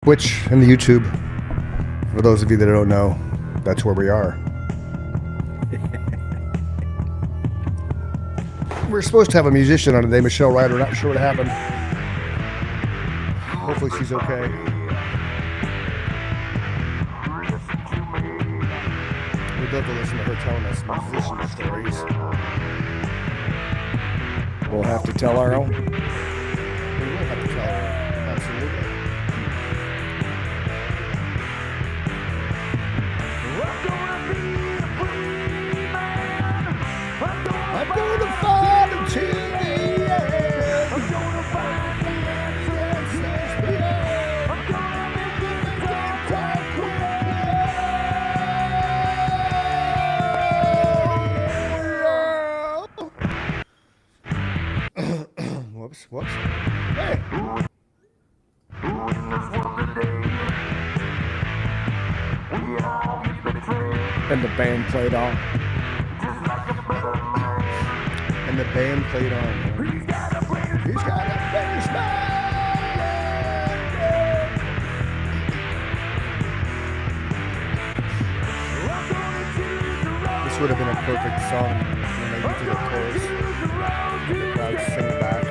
Twitch and the YouTube. For those of you that don't know, that's where we are. We're supposed to have a musician on today, Michelle Ryder. Not sure what happened. Hopefully she's okay. We'd love to listen to her telling us musician stories. We'll have to tell our own. We will have to tell her. Absolutely. I'm gonna fight until the end. I'm gonna fight the answers beyond. I'm gonna make it Whoops. Hey. And the band played on. And the band played on. He's got a better smile. This would have been a perfect song when they get to the chorus. The crowd sing back.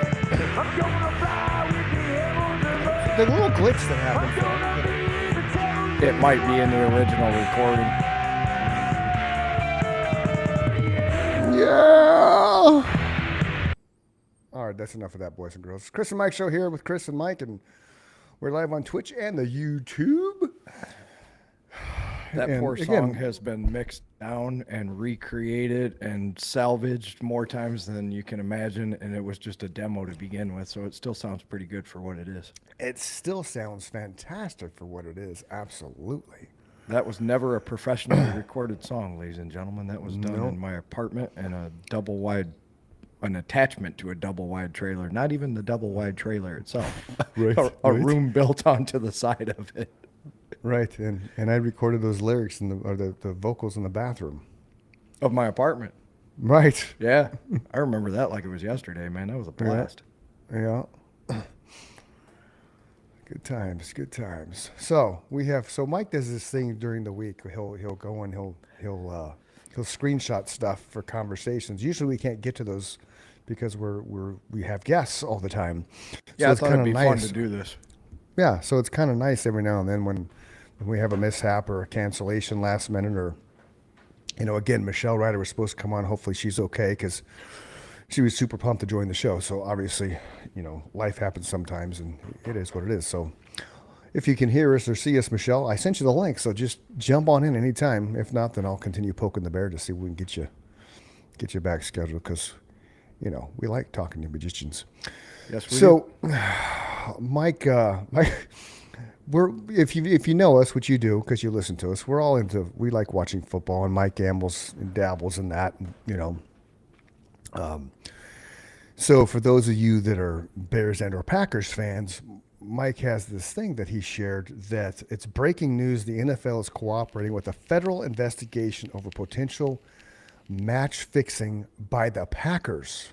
The little glitch that happened. It might be in the original recording. Yeah. All right, that's enough of that, boys and girls. Chris and Mike show here with Chris and Mike, and we're live on Twitch and the YouTube. That And poor again- song has been mixed down and recreated and salvaged more times than you can imagine, and it was just a demo to begin with, so it still sounds pretty good for what it is. It still sounds fantastic for what it is. Absolutely. That was never a professionally recorded song, ladies and gentlemen. That was done Nope. in my apartment in an attachment to a double wide trailer. Not even the double wide trailer itself. Right, a right. room built onto the side of it. Right, and I recorded those lyrics or the vocals in the bathroom. Of my apartment. Right. Yeah. I remember that like it was yesterday, man. That was a blast. Yeah. Good times. So Mike does this thing during the week. He'll go and he'll screenshot stuff for conversations. Usually we can't get to those because we have guests all the time. Yeah, so I it's thought kind it'd of be fun nice. to do this. Yeah, so it's kind of nice every now and then when we have a mishap or a cancellation last minute, or again, Michelle Ryder was supposed to come on. Hopefully she's okay because she was super pumped to join the show. So obviously, life happens sometimes, and it is what it is. So if you can hear us or see us, Michelle, I sent you the link, so just jump on in anytime. If not, then I'll continue poking the bear to see if we can get you back scheduled because, we like talking to magicians. Yes, we So, Mike, if you know us, which you do because you listen to us, we like watching football, and Mike gambles and dabbles in that, So for those of you that are Bears and or Packers fans, Mike has this thing that he shared that it's breaking news. The NFL is cooperating with a federal investigation over potential match fixing by the Packers.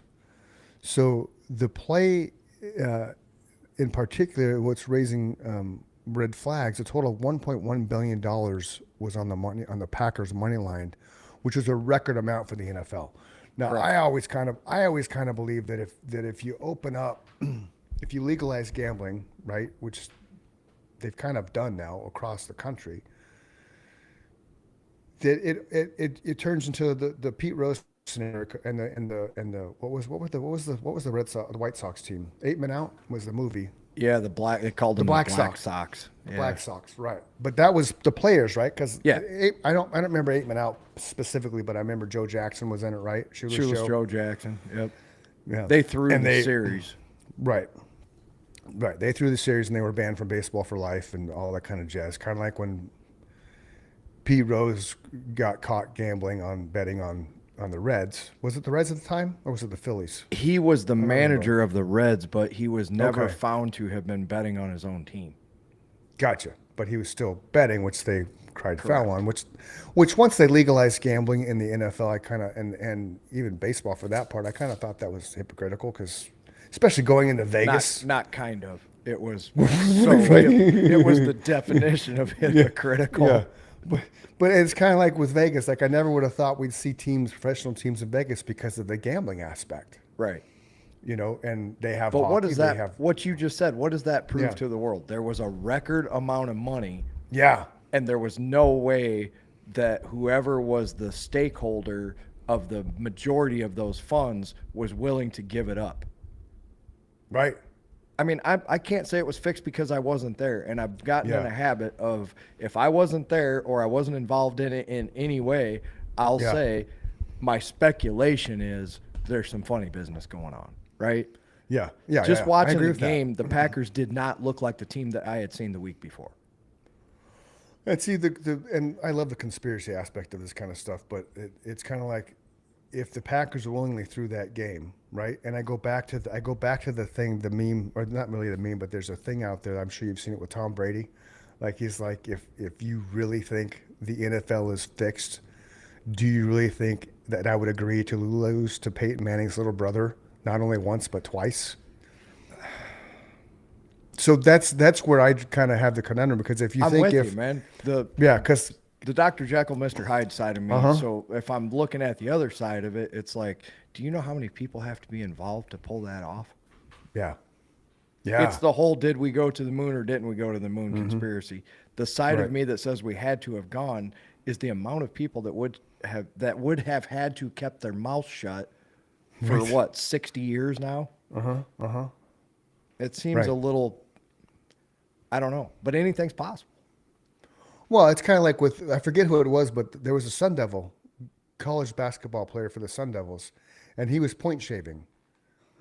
So the play, in particular, what's raising red flags. A total of $1.1 billion was on the Packers money line, which is a record amount for the NFL. Now, Correct. I always kind of believe that if you open up, if you legalize gambling, right, which they've kind of done now across the country, that it turns into the Pete Rose scenario and the what was the White Sox team? 8 Men Out was the movie. Yeah, they called them Black the Sox. Sox. Yeah. Black Sox, right? But that was the players, right? Because Yeah. I don't remember 8 Men Out specifically, but I remember Joe Jackson was in it, right? Shoeless Joe Jackson. Yep. Yeah, They threw And the series. Right. They threw the series and they were banned from baseball for life and all that kind of jazz. Kind of like when P. Rose got caught gambling on betting on the Reds. Was it the Reds at the time or was it the Phillies? He was the manager of the Reds, but he was never Okay. found to have been betting on his own team. Gotcha. But he was still betting, which they cried foul on. Which once they legalized gambling in the NFL, I kind of and even baseball for that part, I kind of thought that was hypocritical because, especially going into Vegas. Not kind of. It was it was the definition of hypocritical. Yeah. But it's kind of like with Vegas. Like I never would have thought we'd see teams, professional teams in Vegas because of the gambling aspect. Right. You know, and they have But hockey, what does they that, have what you just said, what does that prove Yeah. to the world? There was a record amount of money, yeah. and there was no way that whoever was the stakeholder of the majority of those funds was willing to give it up. Right. I mean, I can't say it was fixed because I wasn't there, and I've gotten in Yeah. a habit of if I wasn't there or I wasn't involved in it in any way, I'll Yeah. say my speculation is there's some funny business going on, right? Yeah. Yeah. Just I watching agree the with that. game, the Packers did not look like the team that I had seen the week before. And see and I love the conspiracy aspect of this kind of stuff, but it's kind of like if the Packers willingly threw that game, right? And I go back to the thing, the meme, or not really the meme, but there's a thing out there. I'm sure you've seen it with Tom Brady. Like he's like, if you really think the NFL is fixed, do you really think that I would agree to lose to Peyton Manning's little brother not only once but twice? So that's where I kind of have the conundrum because if you I'm think with you, man. because The Dr. Jekyll, Mr. Hyde side of me. Uh-huh. So if I'm looking at the other side of it, it's like, do you know how many people have to be involved to pull that off? yeah, yeah, It's the whole did we go to the moon or didn't we go to the moon conspiracy. The side Right. of me that says we had to have gone is the amount of people that would have had to kept their mouth shut for what, 60 years now? It seems Right. a little, I don't know, but anything's possible. Well, it's kind of like with I forget who it was, but there was a Sun Devil, college basketball player for the Sun Devils, and he was point shaving,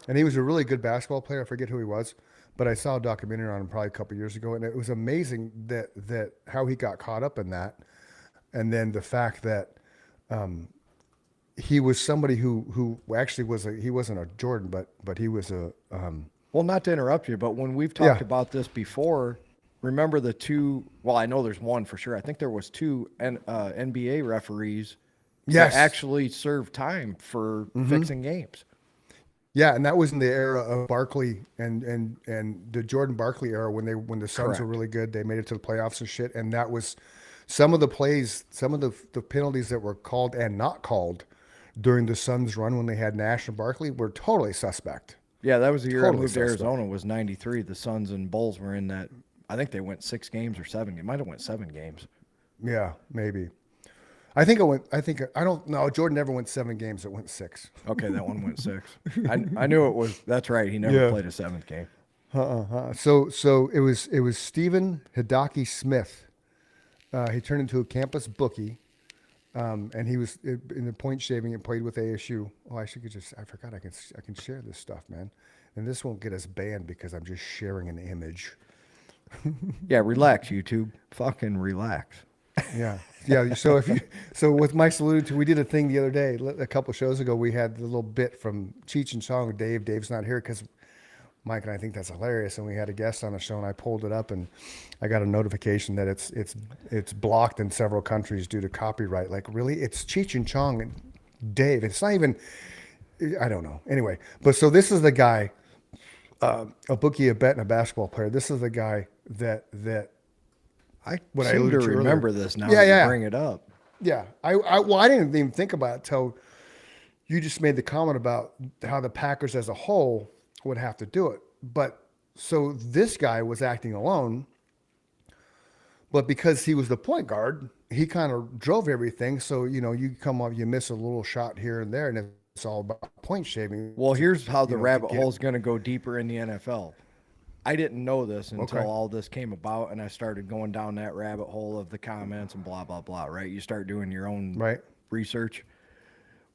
and he was a really good basketball player. I forget who he was, but I saw a documentary on him probably a couple years ago, and it was amazing that how he got caught up in that, and then the fact that he was somebody who actually he wasn't a Jordan, but he was a Well, not to interrupt you, but when we've talked Yeah. about this before, remember the two, well, I know there's one for sure. I think there was two NBA referees Yes. that actually served time for fixing games. Yeah, and that was in the era of Barkley and the Jordan Barkley era when the Suns were Correct. really good. They made it to the playoffs and shit. And that was some of the plays, some of the penalties that were called and not called during the Suns run when they had Nash and Barkley were totally suspect. Yeah, that was the year I Totally moved to suspect. Arizona, was 93. The Suns and Bulls were in that. I think they went 6 games or 7 games. Might have went 7 games. Yeah, maybe. I don't know. Jordan never went 7 games. It went 6. Okay, that one went 6. I knew it was, that's right. He never Yeah. played a 7th game. So it was Stephen Hidaki Smith. He turned into a campus bookie, and he was in the point shaving and played with ASU. Oh, I forgot I can share this stuff, man. And this won't get us banned because I'm just sharing an image. Yeah, relax, YouTube. Fucking relax. Yeah, yeah. So with Mike's alluded to, we did a thing the other day, a couple shows ago. We had the little bit from Cheech and Chong. Dave's not here because Mike and I think that's hilarious. And we had a guest on the show, and I pulled it up, and I got a notification that it's blocked in several countries due to copyright. Like, really? It's Cheech and Chong and Dave. It's not even. I don't know. Anyway, but so this is the guy, a bookie, a bet, and a basketball player. This is the guy that I What I seem to alluded to earlier. remember this now Yeah, that yeah. you bring it up. Yeah, I didn't even think about it till you just made the comment about how the Packers as a whole would have to do it. But so this guy was acting alone, but because he was the point guard, he kind of drove everything. So you come up, you miss a little shot here and there, and it's all about point shaving. Well, here's how the to rabbit get- hole is going to go deeper in the NFL. I didn't know this until Okay. all this came about, and I started going down that rabbit hole of the comments and blah, blah, blah, right? You start doing your own Right. research.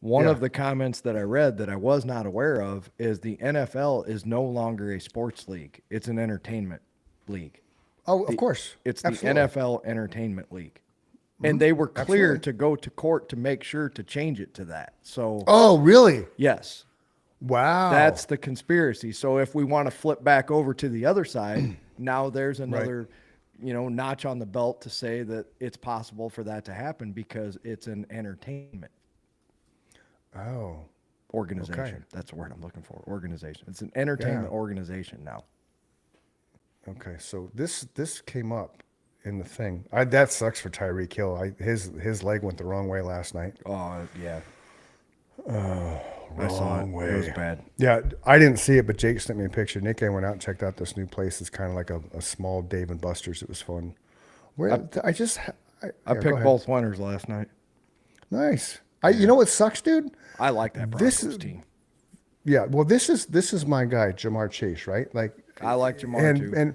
One Yeah. of the comments that I read that I was not aware of is the NFL is no longer a sports league. It's an entertainment league. Oh, of course, It's Absolutely. the NFL Entertainment League. And they were clear Absolutely. to go to court to make sure to change it to that. So, Oh, really? yes. Wow. That's the conspiracy. So if we want to flip back over to the other side, now there's another, notch on the belt to say that it's possible for that to happen because it's an entertainment oh. organization. Okay. That's the word I'm looking for. Organization. It's an entertainment Yeah. organization now. Okay, so this came up in the thing. That sucks for Tyreek Hill. His leg went the wrong way last night. Oh, yeah. I saw it. Wrong It was way. bad. Yeah, I didn't see it, but Jake sent me a picture. Nick and I went out and checked out this new place. It's kind of like a small Dave and Buster's. It was fun. Where I just I yeah, go picked ahead. both winners last night. Nice. You know what sucks, dude? I like that This Broncos is- team. Yeah, well, this is my guy, Jamar Chase, right? Like, I like Jamar too.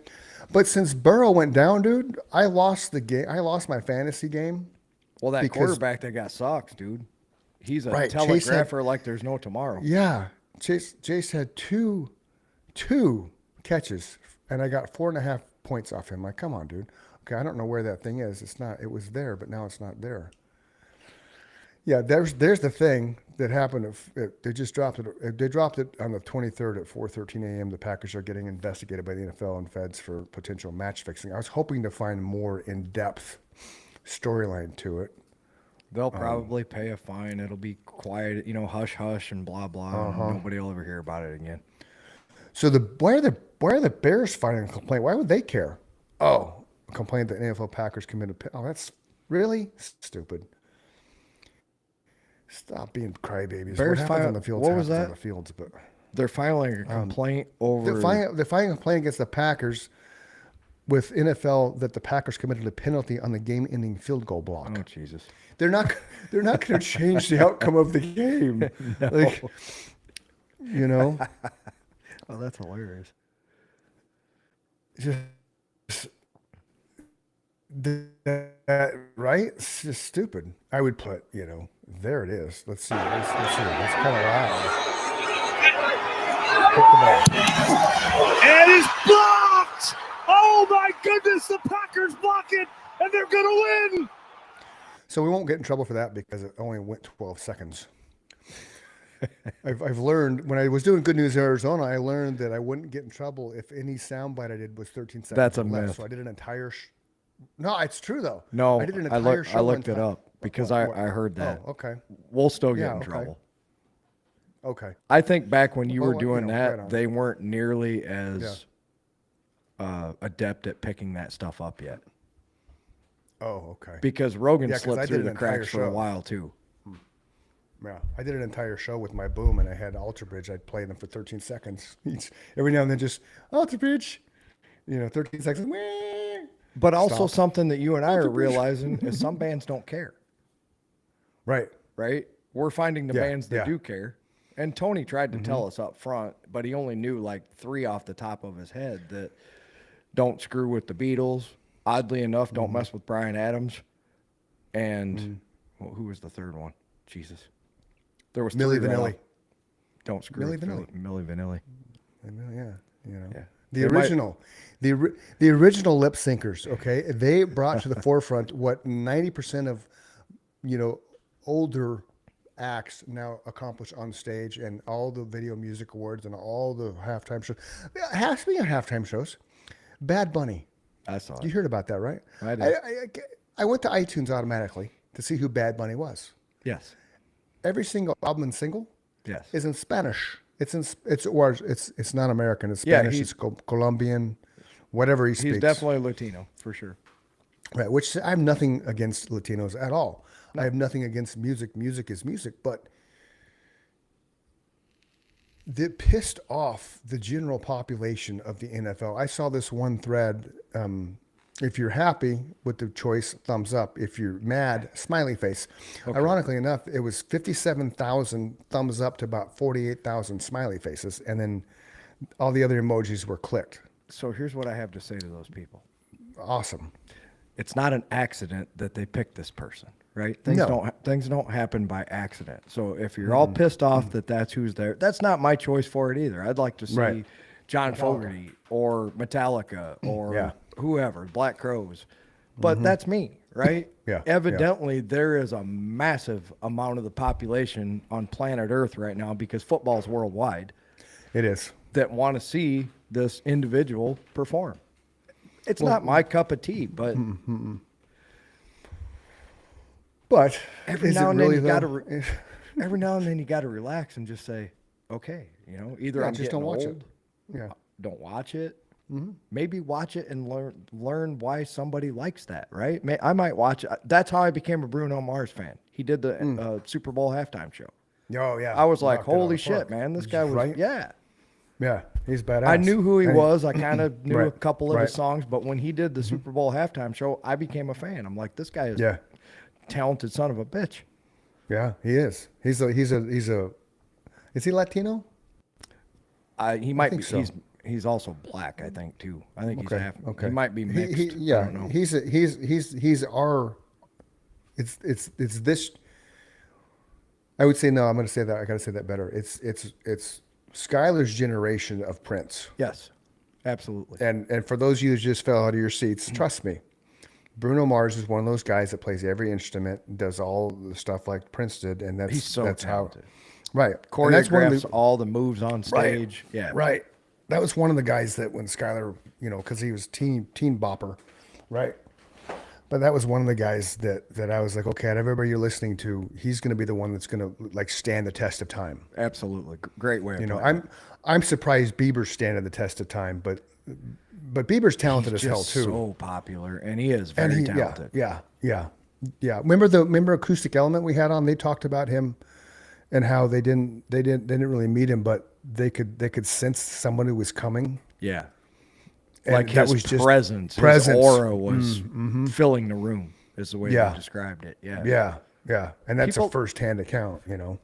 But since Burrow went down, dude, I lost the game. I lost my fantasy game. Well, that because- quarterback that got sucks, dude. He's a Right, Chase had- telegrapher like there's no tomorrow. Yeah, Chase had two catches, and I got 4.5 points off him. Like, come on, dude. Okay, I don't know where that thing is. It's not. It was there, but now it's not there. Yeah, there's the thing that happened. They just dropped it. They dropped it on the 23rd at 4:13 a.m. The Packers are getting investigated by the NFL and feds for potential match fixing. I was hoping to find more in-depth storyline to it. They'll probably pay a fine. It'll be quiet, hush hush and blah blah. And nobody will ever hear about it again. So why are the Bears filing a complaint? Why would they care? Oh, a complaint that NFL Packers committed. Oh, that's really stupid. Stop being crybabies. Bears what happens file- on the fields what was happens on that? the fields. But They're filing a complaint over. they're filing a complaint against the Packers with NFL that the Packers committed a penalty on the game-ending field goal block. Oh Jesus! They're not going to change the outcome of the game. Like, you know. Oh, that's hilarious. Just that, right? It's just stupid. I would put, there it is. Let's see. Let's see. It's kind of loud. Pick the ball. And it's blocked! Oh my goodness, the Packers block it, and they're going to win! So we won't get in trouble for that because it only went 12 seconds. I've learned when I was doing Good News Arizona, I learned that I wouldn't get in trouble if any soundbite I did was 13 seconds. That's a or less. myth. So I did an entire. No, it's true though. No, I did an I entire looked. show. I looked on it time. up because What? I heard that. Oh, okay. We'll still get Yeah, in okay. trouble. Okay. I think back when you Well, were doing right that, on. they weren't nearly as adept at picking that stuff up yet. Oh, okay. Because Rogan Yeah, 'cause I slipped did through an the entire cracks for a show. while too. Yeah, I did an entire show with my boom, and I had Alter Bridge. I'd play them for 13 seconds each. Every now and then, just Alter Bridge, 13 seconds. Wah. But also Stop. something that you and I are Alter Bridge. realizing is some bands don't care, Right. right? We're finding the Yeah, bands that yeah. do care. And Tony tried to tell us up front, but he only knew like 3 off the top of his head that don't screw with the Beatles. Oddly enough, don't mess with Bryan Adams. And well, who was the third one? Jesus. There was Milli 3 right Vanilli. off. Don't screw Milli with Vanilli. Milli Vanilli. Yeah, Yeah. The They might- original, the original lip syncers. Okay, they brought to the forefront what 90% of, older acts now accomplish on stage, and all the Video Music Awards and all the halftime shows. Speaking of halftime shows, Bad Bunny. I saw You it. heard about that, right? I did. I went to iTunes automatically to see who Bad Bunny was. Yes. Every single album and single Yes. is in Spanish. It's not American. It's Yeah, Spanish. he's- It's Colombian, whatever he speaks. He's definitely Latino for sure. Right, which I have nothing against Latinos at all. I have nothing against music. Music is music, but that pissed off the general population of the NFL. I saw this one thread. If you're happy with the choice, thumbs up. If you're mad, smiley face. Ironically enough, it was 57,000 thumbs up to about 48,000 smiley faces, and then all the other emojis were clicked. So here's what I have to say to those people. Awesome. It's not an accident that they picked this person, right? No. Things don't happen by accident. So if you're all pissed off that that's who's there, that's not my choice for it either. I'd like to see Right. John Fogerty or Metallica or Yeah. whoever, Black Crowes. But that's me, right? Yeah, Evidently, there is a massive amount of the population on planet Earth right now, because football's worldwide, It is. that want to see this individual perform. It's not my cup of tea, but But every is now it and really then you got to though? every now and then you got to relax and just say, okay, either Yeah, I'm just getting don't watch old, it. Yeah. don't watch it, maybe watch it and learn why somebody likes that, right? I might watch it. That's how I became a Bruno Mars fan. He did the Super Bowl halftime show. Oh yeah. I was like, Knocked it out of holy the shit, park. man, this guy was, Right? yeah. Yeah, he's badass. I knew who he And was. I kind of knew a Right, couple of his right. songs, but when he did the Super Bowl halftime show, I became a fan. I'm like, this guy is Yeah, talented son of a bitch. yeah, he is. He's a. Is he Latino? He might be. think so. He's also black, I think, too. I think he's Okay, half. okay. He might be mixed. I Yeah, don't know. he's our. It's this. I would say no. I'm going to say that. I got to say that better. It's Skylar's generation of Prince. Yes, absolutely. And for those of you that just fell out of your seats, Mm-hmm. trust me, Bruno Mars is one of those guys that plays every instrument, does all the stuff like Prince did, and that's He's so that's talented. how. Right, and that's one of Choreographs the- all the moves on Right. stage. Yeah, Right. That was one of the guys that when Skylar, because he was teen bopper, right? But that was one of the guys that I was like, okay, out of everybody you're listening to, he's going to be the one that's going to like stand the test of time. absolutely. Great way. Of You know, putting it. I'm surprised Bieber's standing the test of time, but Bieber's talented He's as hell just too. so popular, and he is And very he, talented. yeah. Remember Acoustic Element we had on? They talked about him and how they didn't really meet him, but they could sense someone who was coming. Yeah. And Like that his was just presence, his presence. aura was filling the room, is the way Yeah. they described it. Yeah. Yeah. And that's People- a first-hand account, you know.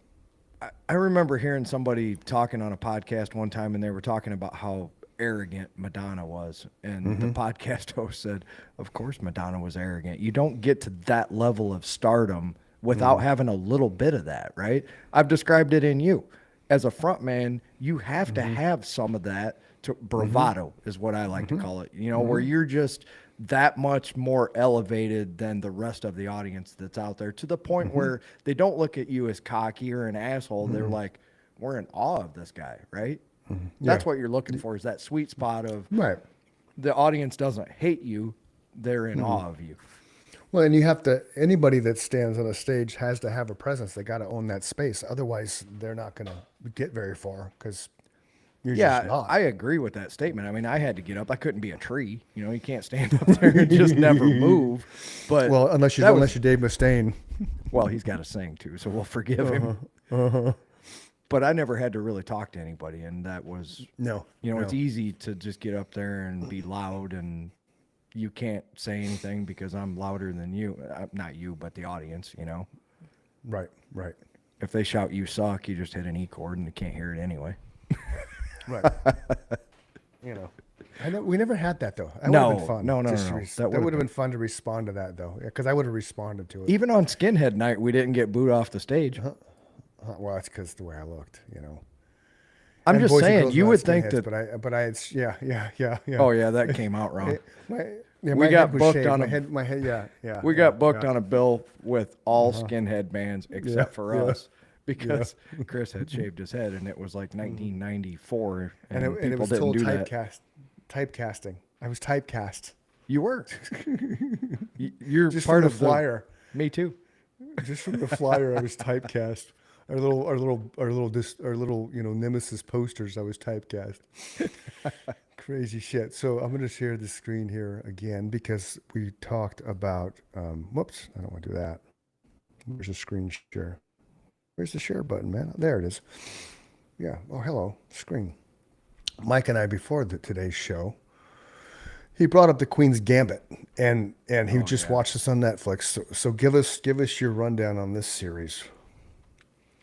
I remember hearing somebody talking on a podcast one time, and they were talking about how arrogant Madonna was. And the podcast host said, of course Madonna was arrogant. You don't get to that level of stardom without having a little bit of that, right? I've described it in you. As a front man, you have to have some of that to bravado is what I like to call it. You know, where you're just that much more elevated than the rest of the audience that's out there, to the point where they don't look at you as cocky or an asshole. They're like, we're in awe of this guy, right? That's what you're looking for, is that sweet spot of Right. the audience doesn't hate you, they're in awe of you. Well, and you have to, anybody that stands on a stage has to have a presence. They got to own that space. Otherwise, they're not going to get very far because you're just Yeah, not. I agree with that statement. I mean, I had to get up. I couldn't be a tree. You know, you can't stand up there and just never move. But well, unless that you're was- Dave Mustaine. well, he's got to sing too, so we'll forgive him. But I never had to really talk to anybody, and that was, No. you know, no. it's easy to just get up there and be loud, and you can't say anything because I'm louder than you. Not you, but the audience. You know, Right. if they shout "you suck," you just hit an E chord, and you can't hear it anyway. Right. You know. I know we never had that though. That No, would have been fun. no, Just no. that That would would've have been fun to respond to that though, because I would have responded to it. Even on Skinhead Night, we didn't get booed off the stage. Well, that's because the way I looked, you know. I'm And just boys and saying, girls you were not would think skinheads, that. but I, it's yeah. Oh yeah, that came out wrong. My We got head was booked shaved. on my a- head. My head. Yeah. We got booked on a bill with all skinhead bands except for yeah. us, because Chris had shaved his head, and it was like 1994, and, and it people was didn't total do that. typecasting. I was typecast. You were. You're Just part from of the flyer. Me too. Just from the flyer, I was typecast. Our little, Nemesis posters. I was typecast. Crazy shit. So I'm going to share the screen here again because we talked about. Whoops, I don't want to do that. Where's the screen share? Where's the share button, man? There it is. Yeah. Oh, hello, screen. Mike and I before today's show. He brought up the Queen's Gambit, and he just watched this on Netflix. So give us your rundown on this series.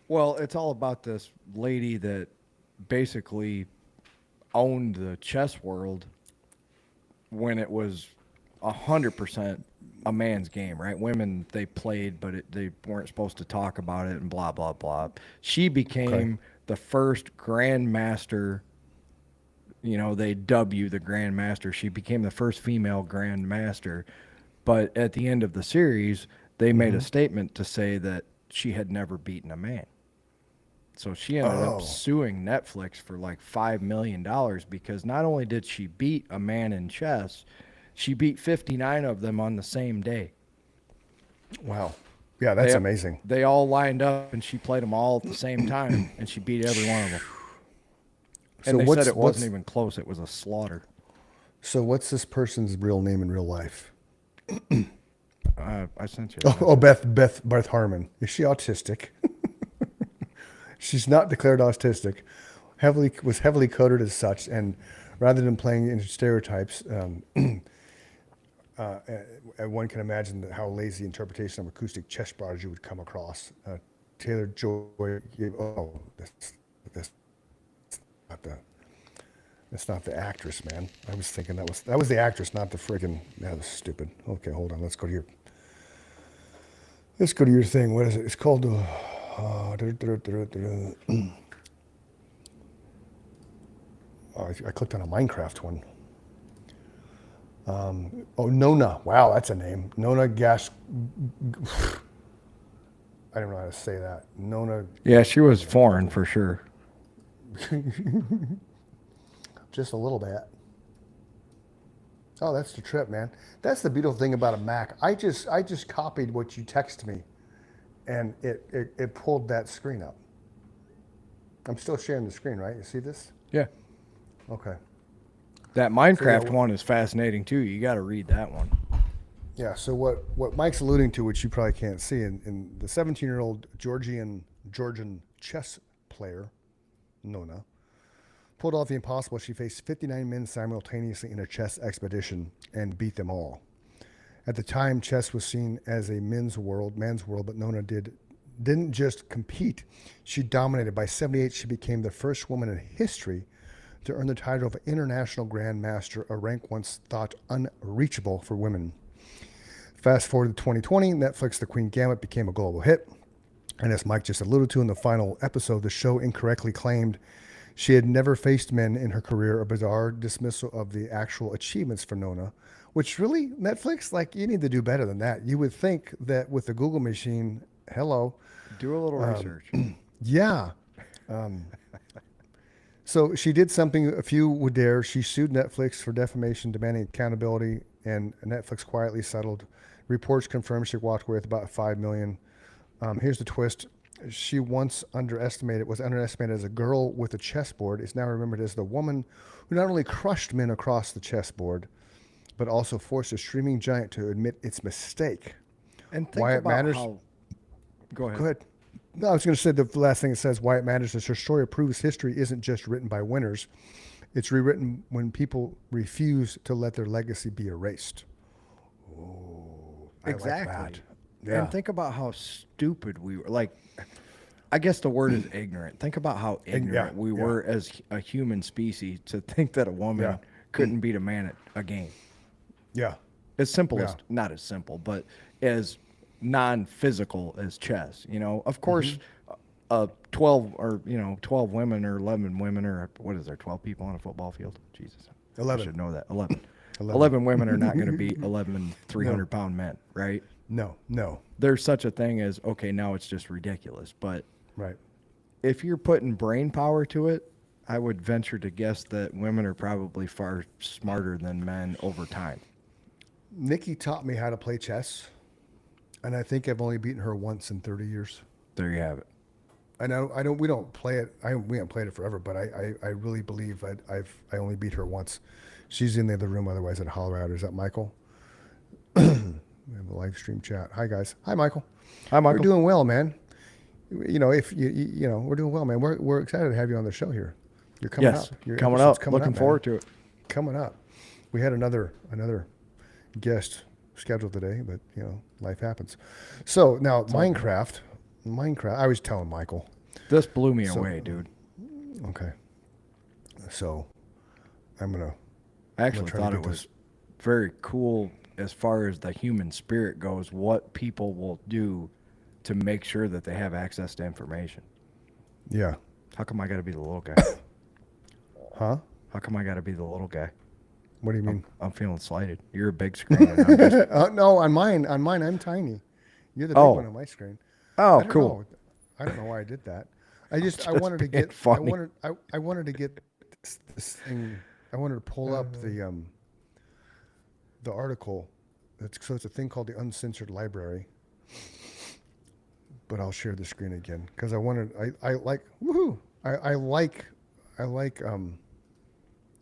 Well, it's all about this lady that basically owned the chess world when it was 100% a man's game, right? Women, they played, but they weren't supposed to talk about it and blah, blah, blah. She became the first grandmaster. You know, they dub you the grandmaster. She became the first female grandmaster. But at the end of the series, they made a statement to say that she had never beaten a man. So she ended up suing Netflix for like $5 million because not only did she beat a man in chess, she beat 59 of them on the same day. Wow. Yeah, that's They- amazing. They all lined up, and she played them all at the same time, and she beat every one of them. And So they what's- said it what's- wasn't even close. It was a slaughter. So what's this person's real name in real life? I sent you. Oh, Beth Harmon. Is she autistic? She's not declared autistic. Was heavily coded as such, and rather than playing into stereotypes, one can imagine how lazy interpretation of acoustic chest prodigy would come across. Taylor Joy gave. Oh, that's not the. That's not the actress, man. I was thinking that was the actress, not the friggin'. That was stupid. Okay, hold on. Let's go to your thing. What is it? It's called. I clicked on a Minecraft one. Nona. Wow, that's a name. Nona Gash. I don't know how to say that. Nona. Yeah, she was foreign for sure. Just a little bit. Oh, that's the trip, man. That's the beautiful thing about a Mac. I just copied what you texted me, and it pulled that screen up. I'm still sharing the screen, right? You see this? Yeah. Okay. That Minecraft one is fascinating too. You got to read that one. Yeah. So what Mike's alluding to, which you probably can't see, in the 17-year-old Georgian chess player, Nona, pulled off the impossible. She faced 59 men simultaneously in a chess expedition and beat them all. At the time, chess was seen as a man's world, but Nona didn't just compete. She dominated. By 78, she became the first woman in history to earn the title of International Grandmaster, a rank once thought unreachable for women. Fast forward to 2020, Netflix The Queen Gambit became a global hit. And as Mike just alluded to in the final episode, the show incorrectly claimed she had never faced men in her career, a bizarre dismissal of the actual achievements for Nona, which really, Netflix, like, you need to do better than that. You would think that with the Google machine, hello. Do a little research. Yeah. So she did something a few would dare. She sued Netflix for defamation, demanding accountability, and Netflix quietly settled. Reports confirm she walked away with about $5 million. Here's the twist. She was underestimated as a girl with a chessboard, is now remembered as the woman who not only crushed men across the chessboard, but also forced a streaming giant to admit its mistake. And think Why it about matters. how. Go ahead. Go ahead. No, I was going to say the last thing it says, why it matters is her story proves history isn't just written by winners. It's rewritten when people refuse to let their legacy be erased. Oh, Exactly. I like that. Yeah. And think about how stupid we were. Like, I guess the word is ignorant. Think about how ignorant we were as a human species to think that a woman couldn't beat a man at a game. Yeah. As simple as, not as simple, but as non-physical as chess. You know, of course, 12 women or 11 women or what is there, 12 people on a football field? Jesus. 11. I should know that. 11. 11 women are not going to beat 11 300-pound men, right? No. There's such a thing as, okay, now it's just ridiculous. But Right. if you're putting brain power to it, I would venture to guess that women are probably far smarter than men over time. Nikki taught me how to play chess, and I think I've only beaten her once in 30 years. There you have it. We don't play it. We haven't played it forever, but I really believe I only beat her once. She's in the other room, otherwise I'd holler at her. Is that Michael? We have a live stream chat. Hi guys. Hi Michael. Hi, Michael. We're doing well, man. You know, if you know, we're doing well, man. We're excited to have you on the show here. You're coming Yes, up. Your coming episode's up. Looking man. forward to it. Coming up. We had another guest scheduled today, but you know, life happens. So now Minecraft. I was telling Michael. This blew me away, dude. Okay. So I'm gonna. I actually try to thought get it was very cool as far as the human spirit goes, what people will do to make sure that they have access to information. Yeah. How come I got to be the little guy? Huh? How come I got to be the little guy? What do you mean? I'm feeling slighted. You're a big screen. And I'm just, No, on mine, I'm tiny. You're the big one on my screen. oh, I don't cool. know. I don't know why I did that. I just wanted to being get. funny. I wanted to get this thing. I wanted to pull up the article. So it's a thing called the Uncensored Library. But I'll share the screen again because I wanted. I like. Woohoo! I like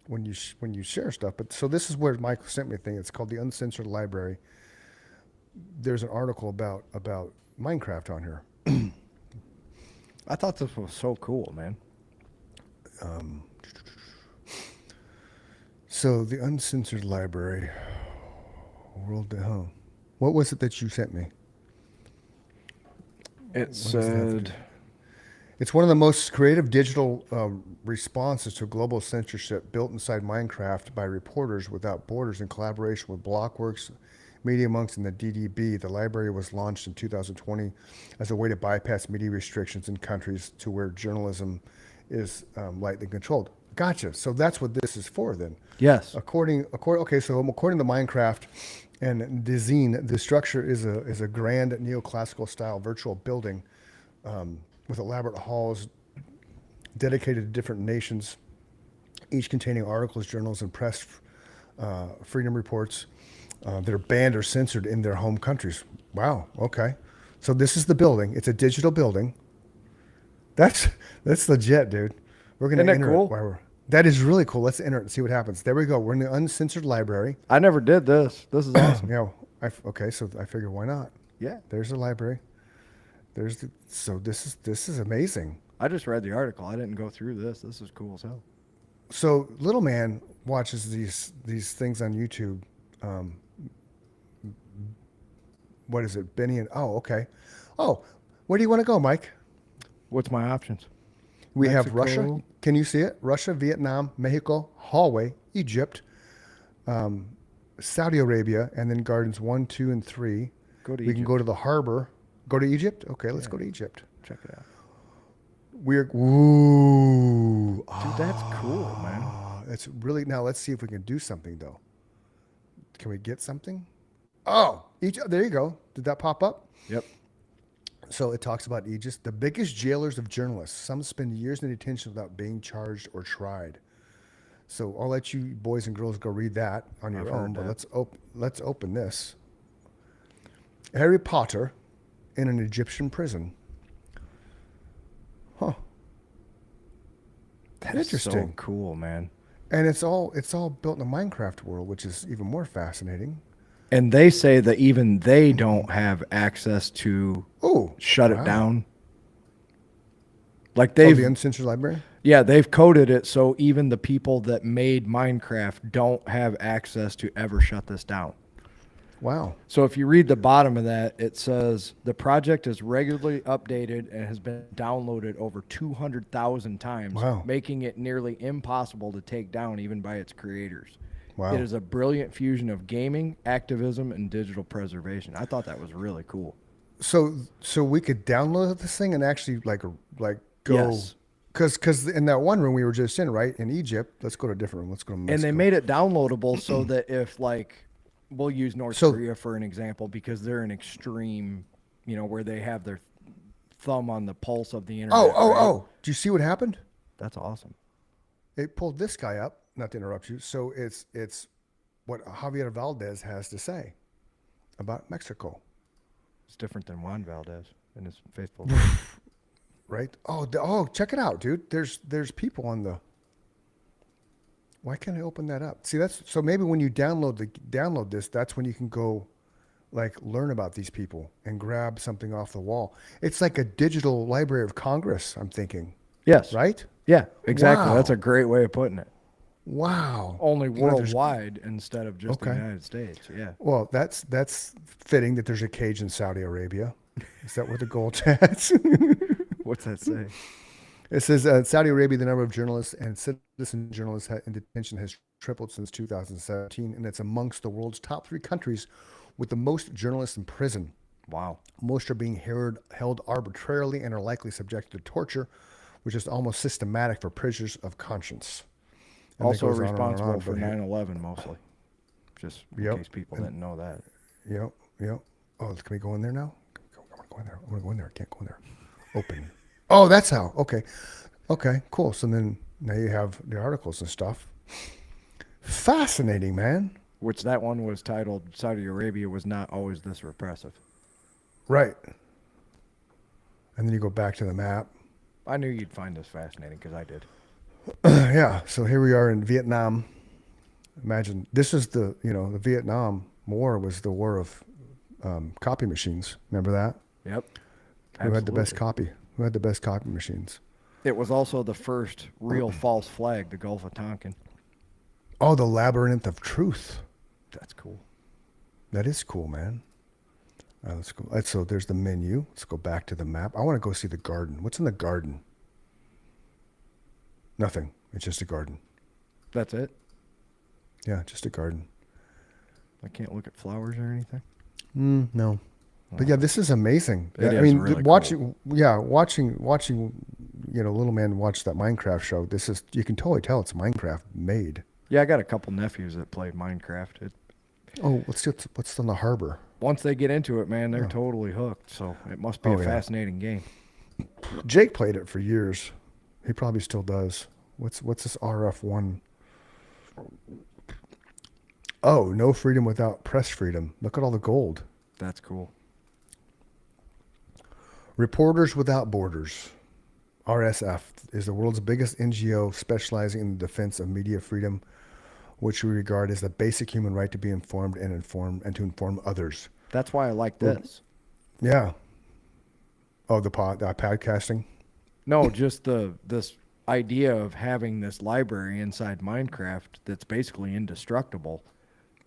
when you share stuff. But so this is where Michael sent me a thing. It's called the Uncensored Library. There's an article about Minecraft on here. I thought this was so cool, man. So the Uncensored Library, what was it that you sent me? It does that have to do? said, It's one of the most creative digital responses to global censorship built inside Minecraft by Reporters Without Borders in collaboration with Blockworks, Media Monks, and the DDB. The library was launched in 2020 as a way to bypass media restrictions in countries to where journalism is lightly controlled. Gotcha. So that's what this is for then. yes. Okay, so according to Minecraft and Dezeen, the structure is a grand neoclassical style virtual building with elaborate halls dedicated to different nations, each containing articles, journals, and press freedom reports that are banned or censored in their home countries. Wow. Okay, so this is the building. It's a digital building. That's legit, dude. We're gonna Isn't that enter cool? it while we're. That is really cool. Let's enter it and see what happens. There we go. We're in the Uncensored Library. I never did this. This is awesome. Okay, so I figured why not? Yeah. There's the library. So this is amazing. I just read the article. I didn't go through this. This is cool as hell. So little man watches these things on YouTube. What is it, Benny and okay. Oh, where do you want to go, Mike? What's my options? We have Mexico. Russia. Can you see it? Russia, Vietnam, Mexico, Hallway, Egypt, Saudi Arabia, and then Gardens 1, 2, and 3. Go to We can Egypt. go to the harbor. Go to Egypt? Okay, let's go to Egypt. Check it out. Ooh. Dude, that's cool, man. That's really, now let's see if we can do something though. Can we get something? Oh, Egypt. There you go. Did that pop up? Yep. So it talks about Egypt, the biggest jailers of journalists. Some spend years in detention without being charged or tried. So I'll let you boys and girls go read that on your I've own. heard But that. let's open this. Harry Potter in an Egyptian prison. Huh. That is so Interesting. cool, man. And it's all built in the Minecraft world, which is even more fascinating. And they say that even they don't have access to Oh, shut wow. it down. Like Oh, they've, the Uncensored Library. yeah, they've coded it so even the people that made Minecraft don't have access to ever shut this down. Wow. So if you read the bottom of that, it says the project is regularly updated and has been downloaded over 200,000 times, Wow. making it nearly impossible to take down even by its creators. Wow. It is a brilliant fusion of gaming, activism, and digital preservation. I thought that was really cool. So we could download this thing and actually like go. Yes. Because in that one room we were just in, right, in Egypt. Let's go to a different room. Let's go to Mexico. And they made it downloadable so that if like we'll use North So- Korea for an example because they're an extreme, where they have their thumb on the pulse of the internet. right? Oh. Do you see what happened? That's awesome. It pulled this guy up. Not to interrupt you. So it's what Javier Valdez has to say about Mexico, It's different than Juan Valdez and his faithful. right? Oh, check it out, dude. There's people on the. Why can't I open that up? See, that's so maybe when you download this, that's when you can go, like, learn about these people and grab something off the wall. It's like a digital Library of Congress. I'm thinking, Yes. right? Yeah, exactly. Wow. That's a great way of putting it. Wow. Only You know, there's- worldwide instead of just the Okay. United States. Yeah. Well, that's fitting that there's a cage in Saudi Arabia. Is that where the gold at? What's that say? It says Saudi Arabia, the number of journalists and citizen journalists in detention has tripled since 2017, and it's amongst the world's top 3 countries with the most journalists in prison. Wow. Most are being held arbitrarily and are likely subjected to torture, which is almost systematic for prisoners of conscience. And it Also goes on and on and responsible on, for but here- 9/11 mostly. Just in Yep. case people didn't know that. Yep. Oh, can we go in there now? I want to go in there. I want to go in there. I can't go in there. Open. Oh, that's how. Okay. Cool. So then now you have the articles and stuff. Fascinating, man. Which that one was titled Saudi Arabia was not always this repressive. Right. And then you go back to the map. I knew you'd find this fascinating because I did. Yeah. So here we are in Vietnam. Imagine this is the Vietnam War was the war of copy machines. Remember that? Yep. Who had the best Absolutely. copy? Who had the best copy machines? It was also the first real false flag, the Gulf of Tonkin. Oh, the Labyrinth of Truth. That's cool. That is cool, man. Let's go. So there's the menu. Let's go back to the map. I want to go see the garden. What's in the garden? Nothing. It's just a garden. That's it. Yeah, just a garden. I can't look at flowers or anything. No. But yeah, this is amazing. It I is mean, really watching, little man watch that Minecraft show. This is, you can totally tell it's Minecraft made. Yeah, I got a couple nephews that played Minecraft. Oh, what's on the harbor? Once they get into it, man, they're totally hooked. So it must be Oh, a yeah. fascinating game. Jake played it for years. He probably still does. What's this RF1? Oh, no freedom without press freedom. Look at all the gold. That's cool. Reporters Without Borders, RSF, is the world's biggest NGO specializing in the defense of media freedom, which we regard as the basic human right to be informed and to inform others. That's why I like this. Yeah. Oh, the podcasting. No, just this idea of having this library inside Minecraft that's basically indestructible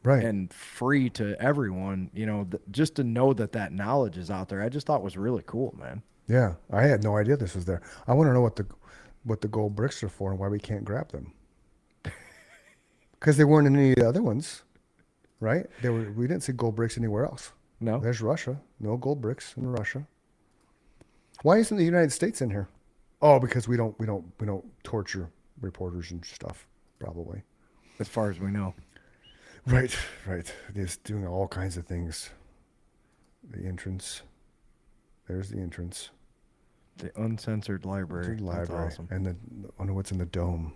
Right. and free to everyone. You know, just to know that knowledge is out there. I just thought was really cool, man. Yeah, I had no idea this was there. I want to know what the gold bricks are for and why we can't grab them. Because they weren't in any of the other ones, right? We didn't see gold bricks anywhere else. No, There's Russia. No gold bricks in Russia. Why isn't the United States in here? Oh, because we don't torture reporters and stuff, probably. as far as we know. Right. It's doing all kinds of things. The entrance. There's the entrance. The uncensored library. It's a library. That's awesome. And I wonder what's in the dome.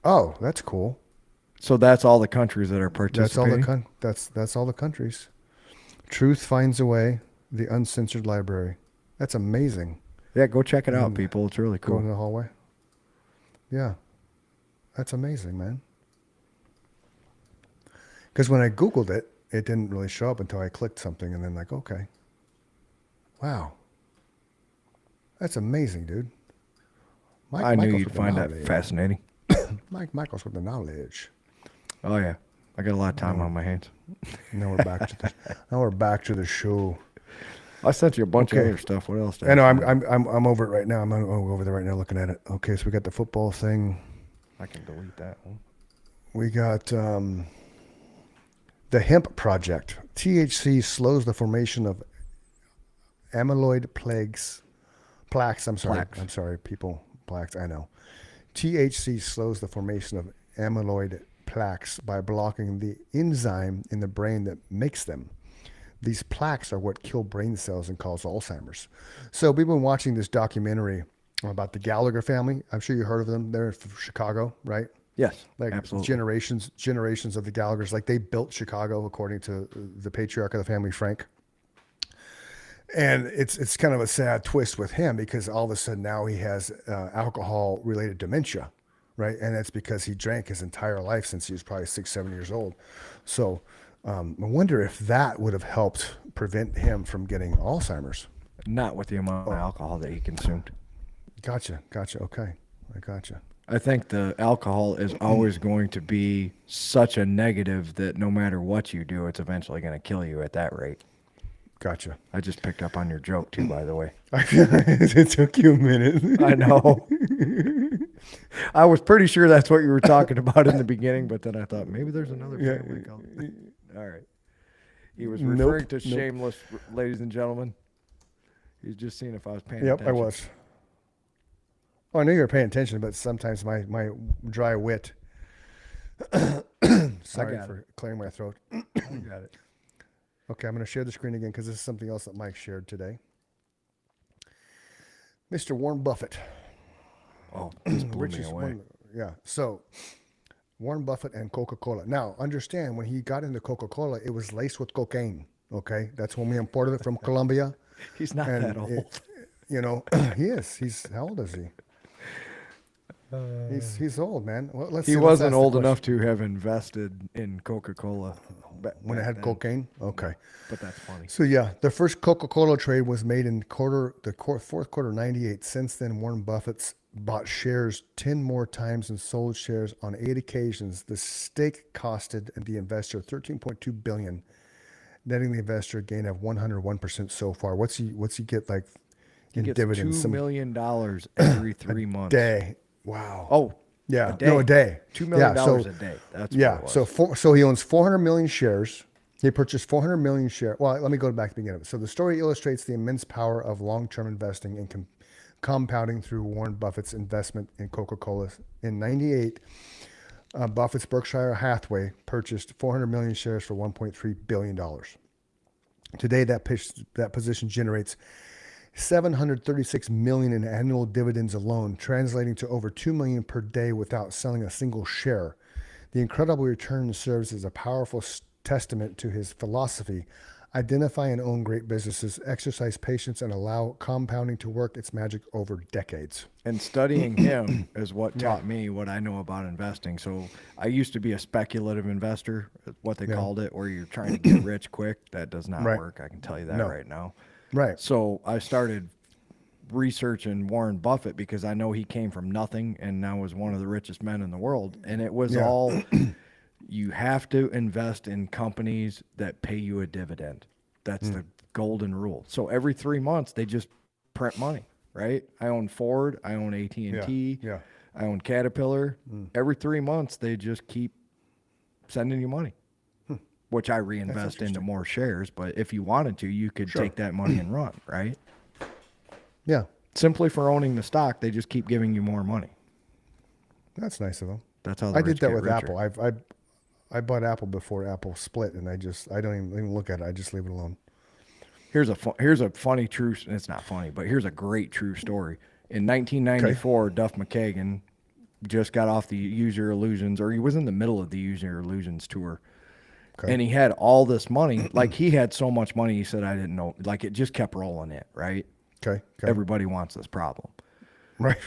Oh, that's cool. So that's all the countries that are participating. That's all the countries. Truth Finds a Way, the uncensored library. That's amazing. Yeah, go check it out, people. It's really Go in cool. the hallway. Yeah. That's amazing, man. Because when I Googled it, it didn't really show up until I clicked something and then like, okay. Wow. That's amazing, dude. I knew Michael's you'd with the find that knowledge. fascinating. Michael's with the knowledge. Oh yeah, I got a lot of time on my hands. Now we're back to the show. I sent you a bunch of Okay. other stuff. What else? I know I'm over it right now. I'm over there right now looking at it. Okay, so we got the football thing. I can delete that one. We got the hemp project. THC slows the formation of amyloid plaques. I'm sorry. Plaques. I'm sorry, people. Plaques. I know. THC slows the formation of amyloid plaques by blocking the enzyme in the brain that makes them. These plaques are what kill brain cells and cause Alzheimer's. So we've been watching this documentary about the Gallagher family. I'm sure you heard of them. They're from Chicago, right? Yes, Like absolutely. generations of the Gallaghers. Like they built Chicago, according to the patriarch of the family, Frank. And it's kind of a sad twist with him because all of a sudden now he has alcohol related dementia, right? And that's because he drank his entire life since he was probably 6, 7 years old. So I wonder if that would have helped prevent him from getting Alzheimer's. Not with the amount of alcohol that he consumed. Gotcha. Okay, I gotcha. I think the alcohol is always going to be such a negative that no matter what you do, it's eventually going to kill you at that rate. Gotcha. I just picked up on your joke too, by the way. It took you a minute. I know. I was pretty sure that's what you were talking about in the beginning, but then I thought maybe there's another family called. All right. He was referring to Shameless, ladies and gentlemen. He's just seeing if I was paying Yep, attention. I was. Oh, I knew you were paying attention, but sometimes my dry wit. Sorry got for clearing my throat. I got it. Okay, I'm going to share the screen again because this is something else that Mike shared today. Mr. Warren Buffett. Oh, this blew me Richest away. one, yeah. So Warren Buffett and Coca-Cola. Now, understand when he got into Coca-Cola, it was laced with cocaine. Okay, that's when we imported it from Colombia. He's not And that old. he is. He's how old is he? He's old, man. Well, let's He see, let's wasn't ask the old question. enough to have invested in Coca-Cola When it back had then, cocaine. Okay. but that's funny. So yeah, the first Coca-Cola trade was made in fourth quarter '98. Since then, Warren Buffett's bought shares 10 more times and sold shares on 8 occasions. The stake costed the investor 13.2 billion, netting the investor a gain of 101% so far. What's he get like He in gets dividends? $2 million every 3 months. Day. Wow. Oh, Yeah. a day. No, a day. $2 million Yeah, so a day. That's yeah. what it was. So he owns 400 million shares. He purchased 400 million shares. Well, let me go back to the beginning of it. So the story illustrates the immense power of long-term investing and compounding through Warren Buffett's investment in Coca-Cola. In '98, Buffett's Berkshire Hathaway purchased 400 million shares for $1.3 billion. Today, that position generates 736 million in annual dividends alone, translating to over 2 million per day without selling a single share. The incredible return serves as a powerful testament to his philosophy: identify and own great businesses, exercise patience, and allow compounding to work its magic over decades. And studying him is what taught me what I know about investing. So I used to be a speculative investor, what they called it, where you're trying to get rich quick. That does not Right. work. I can tell you that No. right now. Right. So I started researching Warren Buffett because I know he came from nothing and now is one of the richest men in the world. And it was Yeah. all, you have to invest in companies that pay you a dividend. That's the golden rule. So every 3 months they just print money, right? I own Ford, I own AT&T, Yeah. I own Caterpillar. Every 3 months they just keep sending you money, which I reinvest into more shares. But if you wanted to, you could take that money and run, right? Yeah. Simply for owning the stock, they just keep giving you more money. That's nice of them. That's how the I did rich that get with richer. Apple. I bought Apple before Apple split, and I don't even look at it. I just leave it alone. Here's a funny true. It's not funny, but here's a great true story. In 1994, Duff McKagan just got off the Use Your Illusions, or he was in the middle of the Use Your Illusions tour, and he had all this money. Like he had so much money, he said, "I didn't know." Like it just kept rolling in, right? Okay. Everybody wants this problem. Right.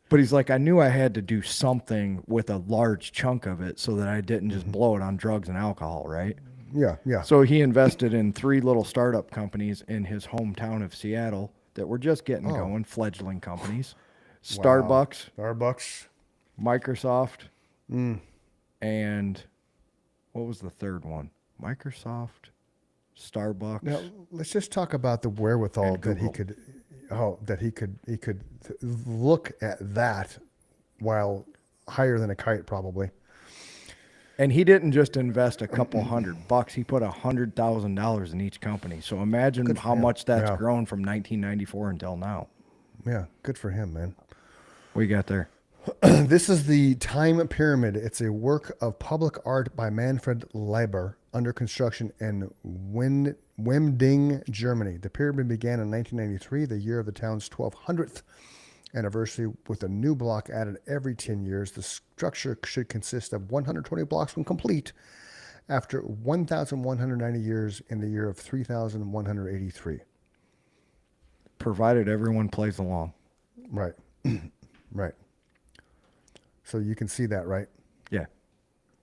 But he's like, I knew I had to do something with a large chunk of it so that I didn't just blow it on drugs and alcohol, right? Yeah. So he invested in 3 little startup companies in his hometown of Seattle that were just getting going, fledgling companies. Starbucks, Starbucks. Microsoft, and what was the third one? Microsoft, Starbucks. Now let's just talk about the wherewithal And that he Google. could look at that while higher than a kite probably. And he didn't just invest a couple $100. He put $100,000 in each company. So imagine how much that's grown from 1994 until now. Yeah, good for him, man. What you got there? This is the Time Pyramid. It's a work of public art by Manfred Leiber, under construction in Wemding, Germany. The pyramid began in 1993, the year of the town's 1200th anniversary, with a new block added every 10 years. The structure should consist of 120 blocks when complete after 1,190 years in the year of 3,183. Provided everyone plays along. Right. Right. So you can see that, right? Yeah.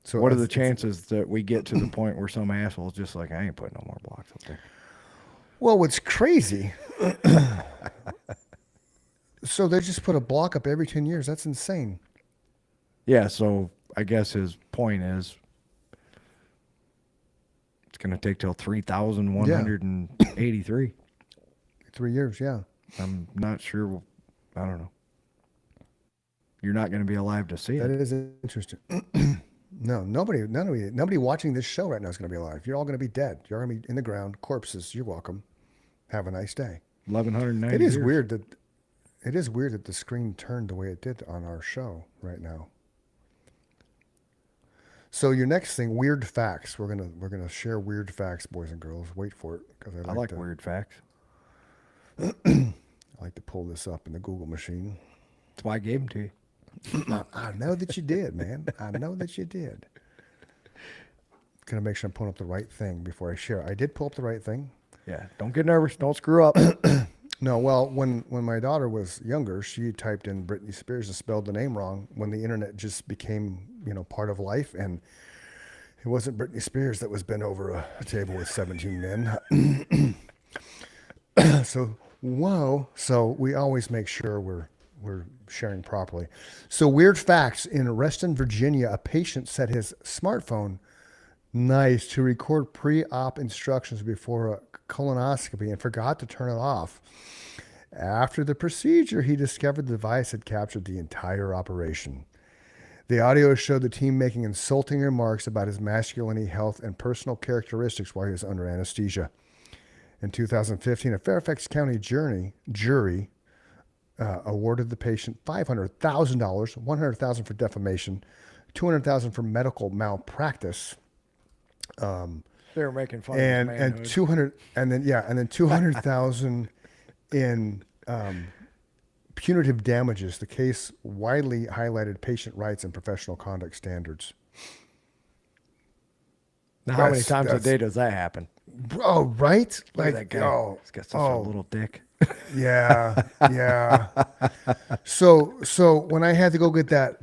So What are the it's- chances that we get to the point where some asshole's just like, I ain't putting no more blocks up there? Well, what's crazy. So they just put a block up every 10 years. That's insane. Yeah, so I guess his point is it's going to take till 3,183. 3 years, yeah. I'm not sure. I don't know. You're not going to be alive to see That it. is interesting. No, nobody watching this show right now is going to be alive. You're all going to be dead. You're going to be in the ground, corpses. You're welcome. Have a nice day. 1,190 It is years. weird that the screen turned the way it did on our show right now. So your next thing, weird facts. We're gonna share weird facts, boys and girls. Wait for it, because I like weird facts. I like to pull this up in the Google machine. That's why I gave them to you. I know that you did, man. I know that you did. Gonna make sure I'm pulling up the right thing before I share. I did pull up the right thing. Yeah, don't get nervous. Don't screw up. No, well, when my daughter was younger, she typed in Britney Spears and spelled the name wrong when the internet just became, part of life. And it wasn't Britney Spears that was bent over a table with 17 men. So, whoa. So we always make sure we're sharing properly. So weird facts: in Reston, Virginia, a patient set his smartphone to record pre-op instructions before a colonoscopy and forgot to turn it off. After the procedure, he discovered the device had captured the entire operation. The audio showed the team making insulting remarks about his masculinity, health, and personal characteristics while he was under anesthesia. In 2015, a Fairfax County jury awarded the patient $500,000, $100,000 for defamation, $200,000 for medical malpractice, They were making fun and of his manhood. 200, and then 200,000 in punitive damages. The case widely highlighted patient rights and professional conduct standards. Now, how many That's- times a that's- day does that happen? Oh, right? Look at that guy. He's got such a little dick. Yeah, yeah. So when I had to go get that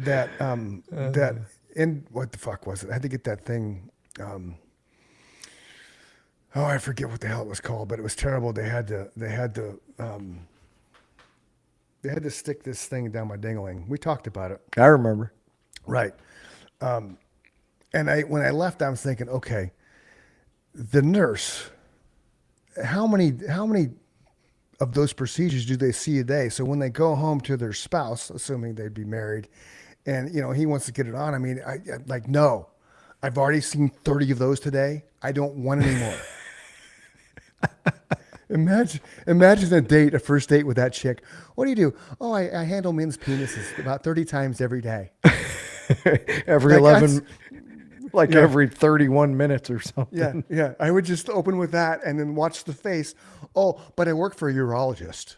what the fuck was it? I had to get that thing. I forget what the hell it was called, but it was terrible. They had to stick this thing down my dingling. We talked about it, I remember. right? And when I left, I was thinking, okay, the nurse. How many of those procedures do they see a day? So when they go home to their spouse, assuming they'd be married, and he wants to get it on, I mean, I like, no, I've already seen 30 of those today. I don't want any more. Imagine a first date with that chick. What do you do? Oh, I handle men's penises about 30 times every day. Every Like, 11, every 31 minutes or something. Yeah. I would just open with that and then watch the face. Oh, but I work for a urologist.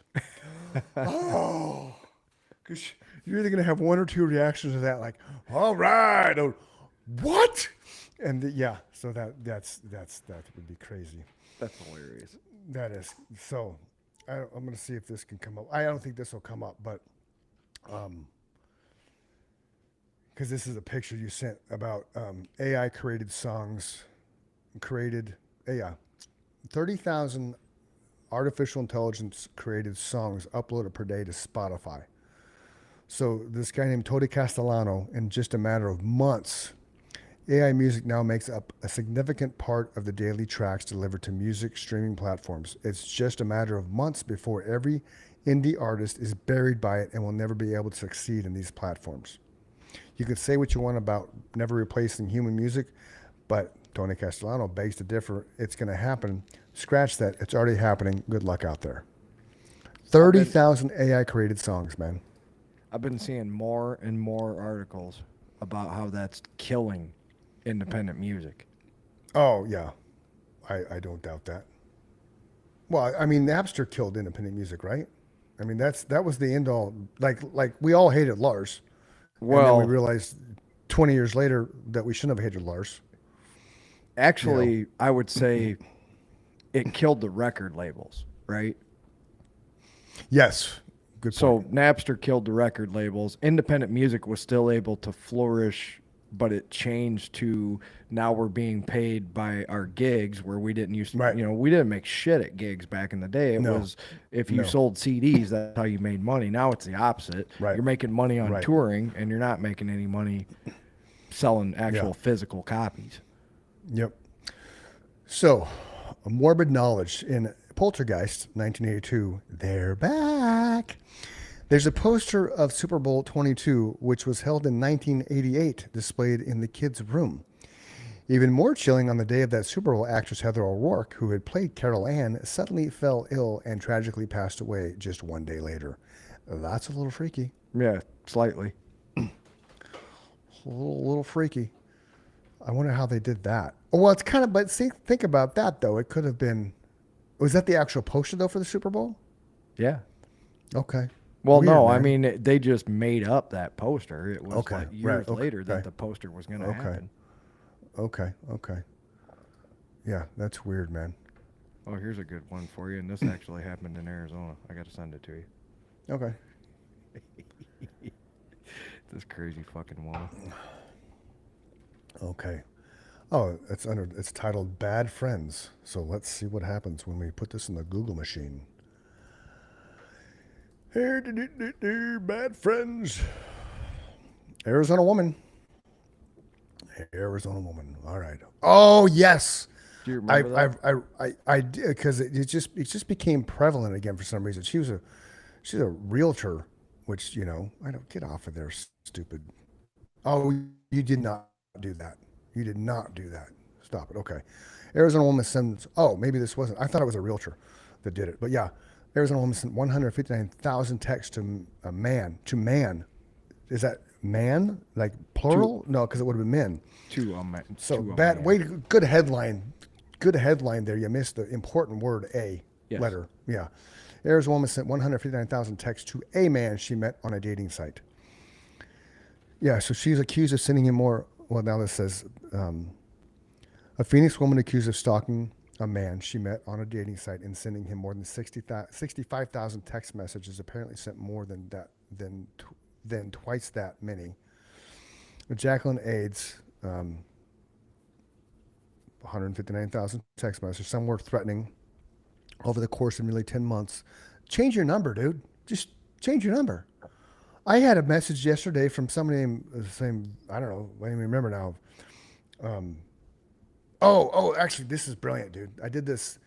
Oh, because you're either going to have one or two reactions to that, like, all right, or what? And so that would be crazy. That's hilarious. That is. So I'm going to see if this can come up. I don't think this will come up, but because this is a picture you sent about AI created songs, 30,000 artificial intelligence created songs uploaded per day to Spotify. So this guy named Tony Castellano, in just a matter of months, AI music now makes up a significant part of the daily tracks delivered to music streaming platforms. It's just a matter of months before every indie artist is buried by it and will never be able to succeed in these platforms. You could say what you want about never replacing human music, but Tony Castellano begs to differ. It's going to happen. Scratch that. It's already happening. Good luck out there. 30,000 AI created songs, man. I've been seeing more and more articles about how that's killing independent music. Oh, yeah. I don't doubt that. Well, I mean, Napster killed independent music, right? I mean, that was the end all. Like we all hated Lars. And then we realized 20 years later that we shouldn't have hated Lars. Actually, I would say it killed the record labels, right? Yes. Good point. So Napster killed the record labels. Independent music was still able to flourish, but it changed to now we're being paid by our gigs, where we didn't used to, Right. we didn't make shit at gigs back in the day. It No. was if you No. sold CDs, that's how you made money. Now it's the opposite. Right. You're making money on Right. touring, and you're not making any money selling actual physical copies. Yep. So, a morbid knowledge in Poltergeist, 1982. They're back. There's a poster of Super Bowl 22, which was held in 1988, displayed in the kids' room. Even more chilling, on the day of that Super Bowl, actress Heather O'Rourke, who had played Carol Ann, suddenly fell ill and tragically passed away just one day later. That's a little freaky. Yeah, slightly. A little freaky. I wonder how they did that. Oh, well, it's kind of, but see, think about that, though. It could have been, was that the actual poster, though, for the Super Bowl? Yeah. Okay. Well, Weird, no, man. I mean, they just made up that poster. It was Okay, like years right, okay, later that okay. the poster was going to Okay. happen. Okay. Yeah, that's weird, man. Oh, here's a good one for you, and this actually happened in Arizona. I got to send it to you. Okay. This crazy fucking woman. Okay. Oh, it's titled Bad Friends. So let's see what happens when we put this in the Google machine. Here, bad friends. Arizona woman. Arizona woman. All right. Oh yes. Do you remember that? I did, because it just became prevalent again for some reason. She's a realtor, which I don't get off of there, stupid. Oh, you did not do that. You did not do that. Stop it. Okay. Arizona woman sends. Oh, maybe this wasn't. I thought it was a realtor that did it, but yeah. Arizona woman sent 159,000 texts to a man. To man. Is that man? Like plural? No, because it would have been men. So bad. Man. Wait. Good headline. Good headline there. You missed the important word A Yes. letter. Yeah. Arizona woman sent 159,000 texts to a man she met on a dating site. Yeah. So she's accused of sending him more. Well, now this says a Phoenix woman accused of stalking a man she met on a dating site and sending him more than 65,000 text messages. Apparently sent more than that, than twice that many. Jacqueline Aids, 159,000 text messages. Some were threatening over the course of nearly 10 months. Change your number, dude. Just change your number. I had a message yesterday from somebody named, I don't know, I don't even remember now. Actually, this is brilliant, dude. I did this.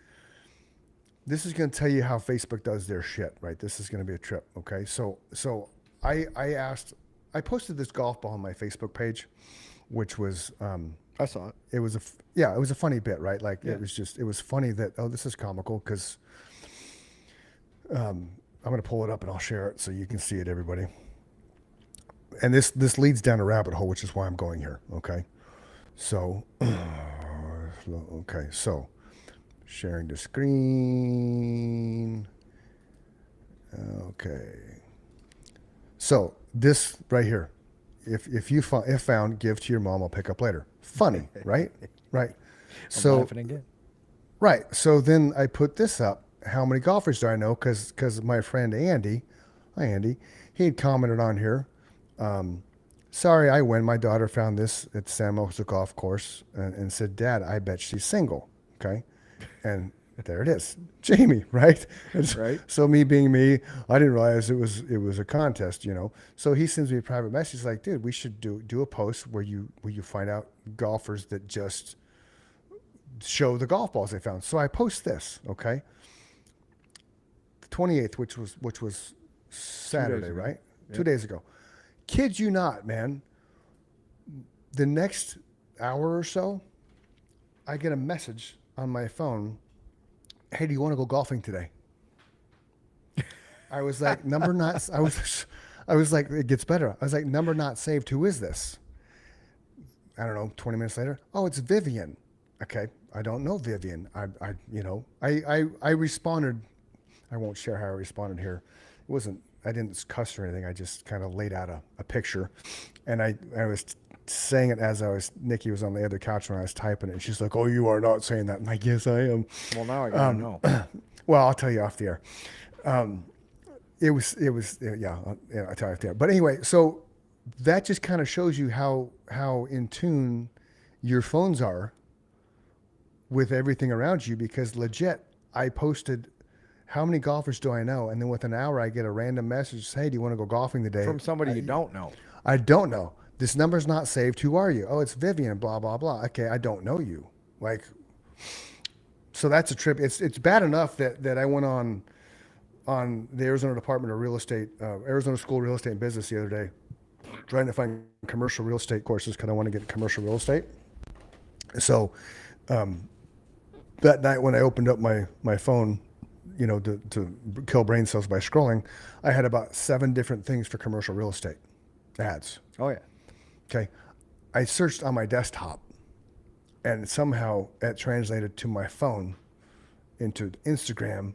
This is going to tell you how Facebook does their shit, right? This is going to be a trip, okay? So I posted this golf ball on my Facebook page, which was, I saw it. it was a funny bit, right? Like it was funny that, oh, this is comical because, I'm going to pull it up and I'll share it so you can see it, everybody. And this leads down a rabbit hole, which is why I'm going here, okay? So, sharing the screen. Okay. So this right here, if you found, give to your mom, I'll pick up later. Funny, right? Right. I'm laughing again. Right. So then I put this up. How many golfers do I know? Because my friend Andy, hi Andy, he had commented on here. Sorry, I win. My daughter found this at San Mosa Golf Course and said, Dad, I bet she's single. Okay. And there it is. Jamie, right? Right. So me being me, I didn't realize it was a contest, So he sends me a private message. He's like, dude, we should do a post where you find out golfers that just show the golf balls they found. So I post this, okay? The 28th, which was Saturday, ago. right? Yep. 2 days ago. Kid you not, man. The next hour or so, I get a message on my phone. Hey, do you want to go golfing today? I was like, number not. I was like, it gets better. I was like, number not saved. Who is this? I don't know. 20 minutes later, oh, it's Vivian. Okay, I don't know Vivian. I responded. I won't share how I responded here. It wasn't. I didn't cuss or anything. I just kind of laid out a picture, and I was saying it as Nikki was on the other couch when I was typing it. And she's like, "Oh, you are not saying that." I'm like, "Yes, I am." Well, now I gotta know. Well, I'll tell you off the air. I'll tell you off the air. But anyway, so that just kind of shows you how in tune your phones are with everything around you. Because legit, I posted, how many golfers do I know? And then within an hour, I get a random message. Hey, do you want to go golfing today? From somebody you don't know. I don't know. This number's not saved. Who are you? Oh, it's Vivian, blah, blah, blah. Okay, I don't know you. Like, so that's a trip. It's bad enough that I went on the Arizona Department of Real Estate, Arizona School of Real Estate and Business the other day, trying to find commercial real estate courses because I want to get commercial real estate. So that night when I opened up my phone, to kill brain cells by scrolling, I had about 7 different things for commercial real estate ads. Oh yeah. Okay. I searched on my desktop and somehow it translated to my phone into Instagram.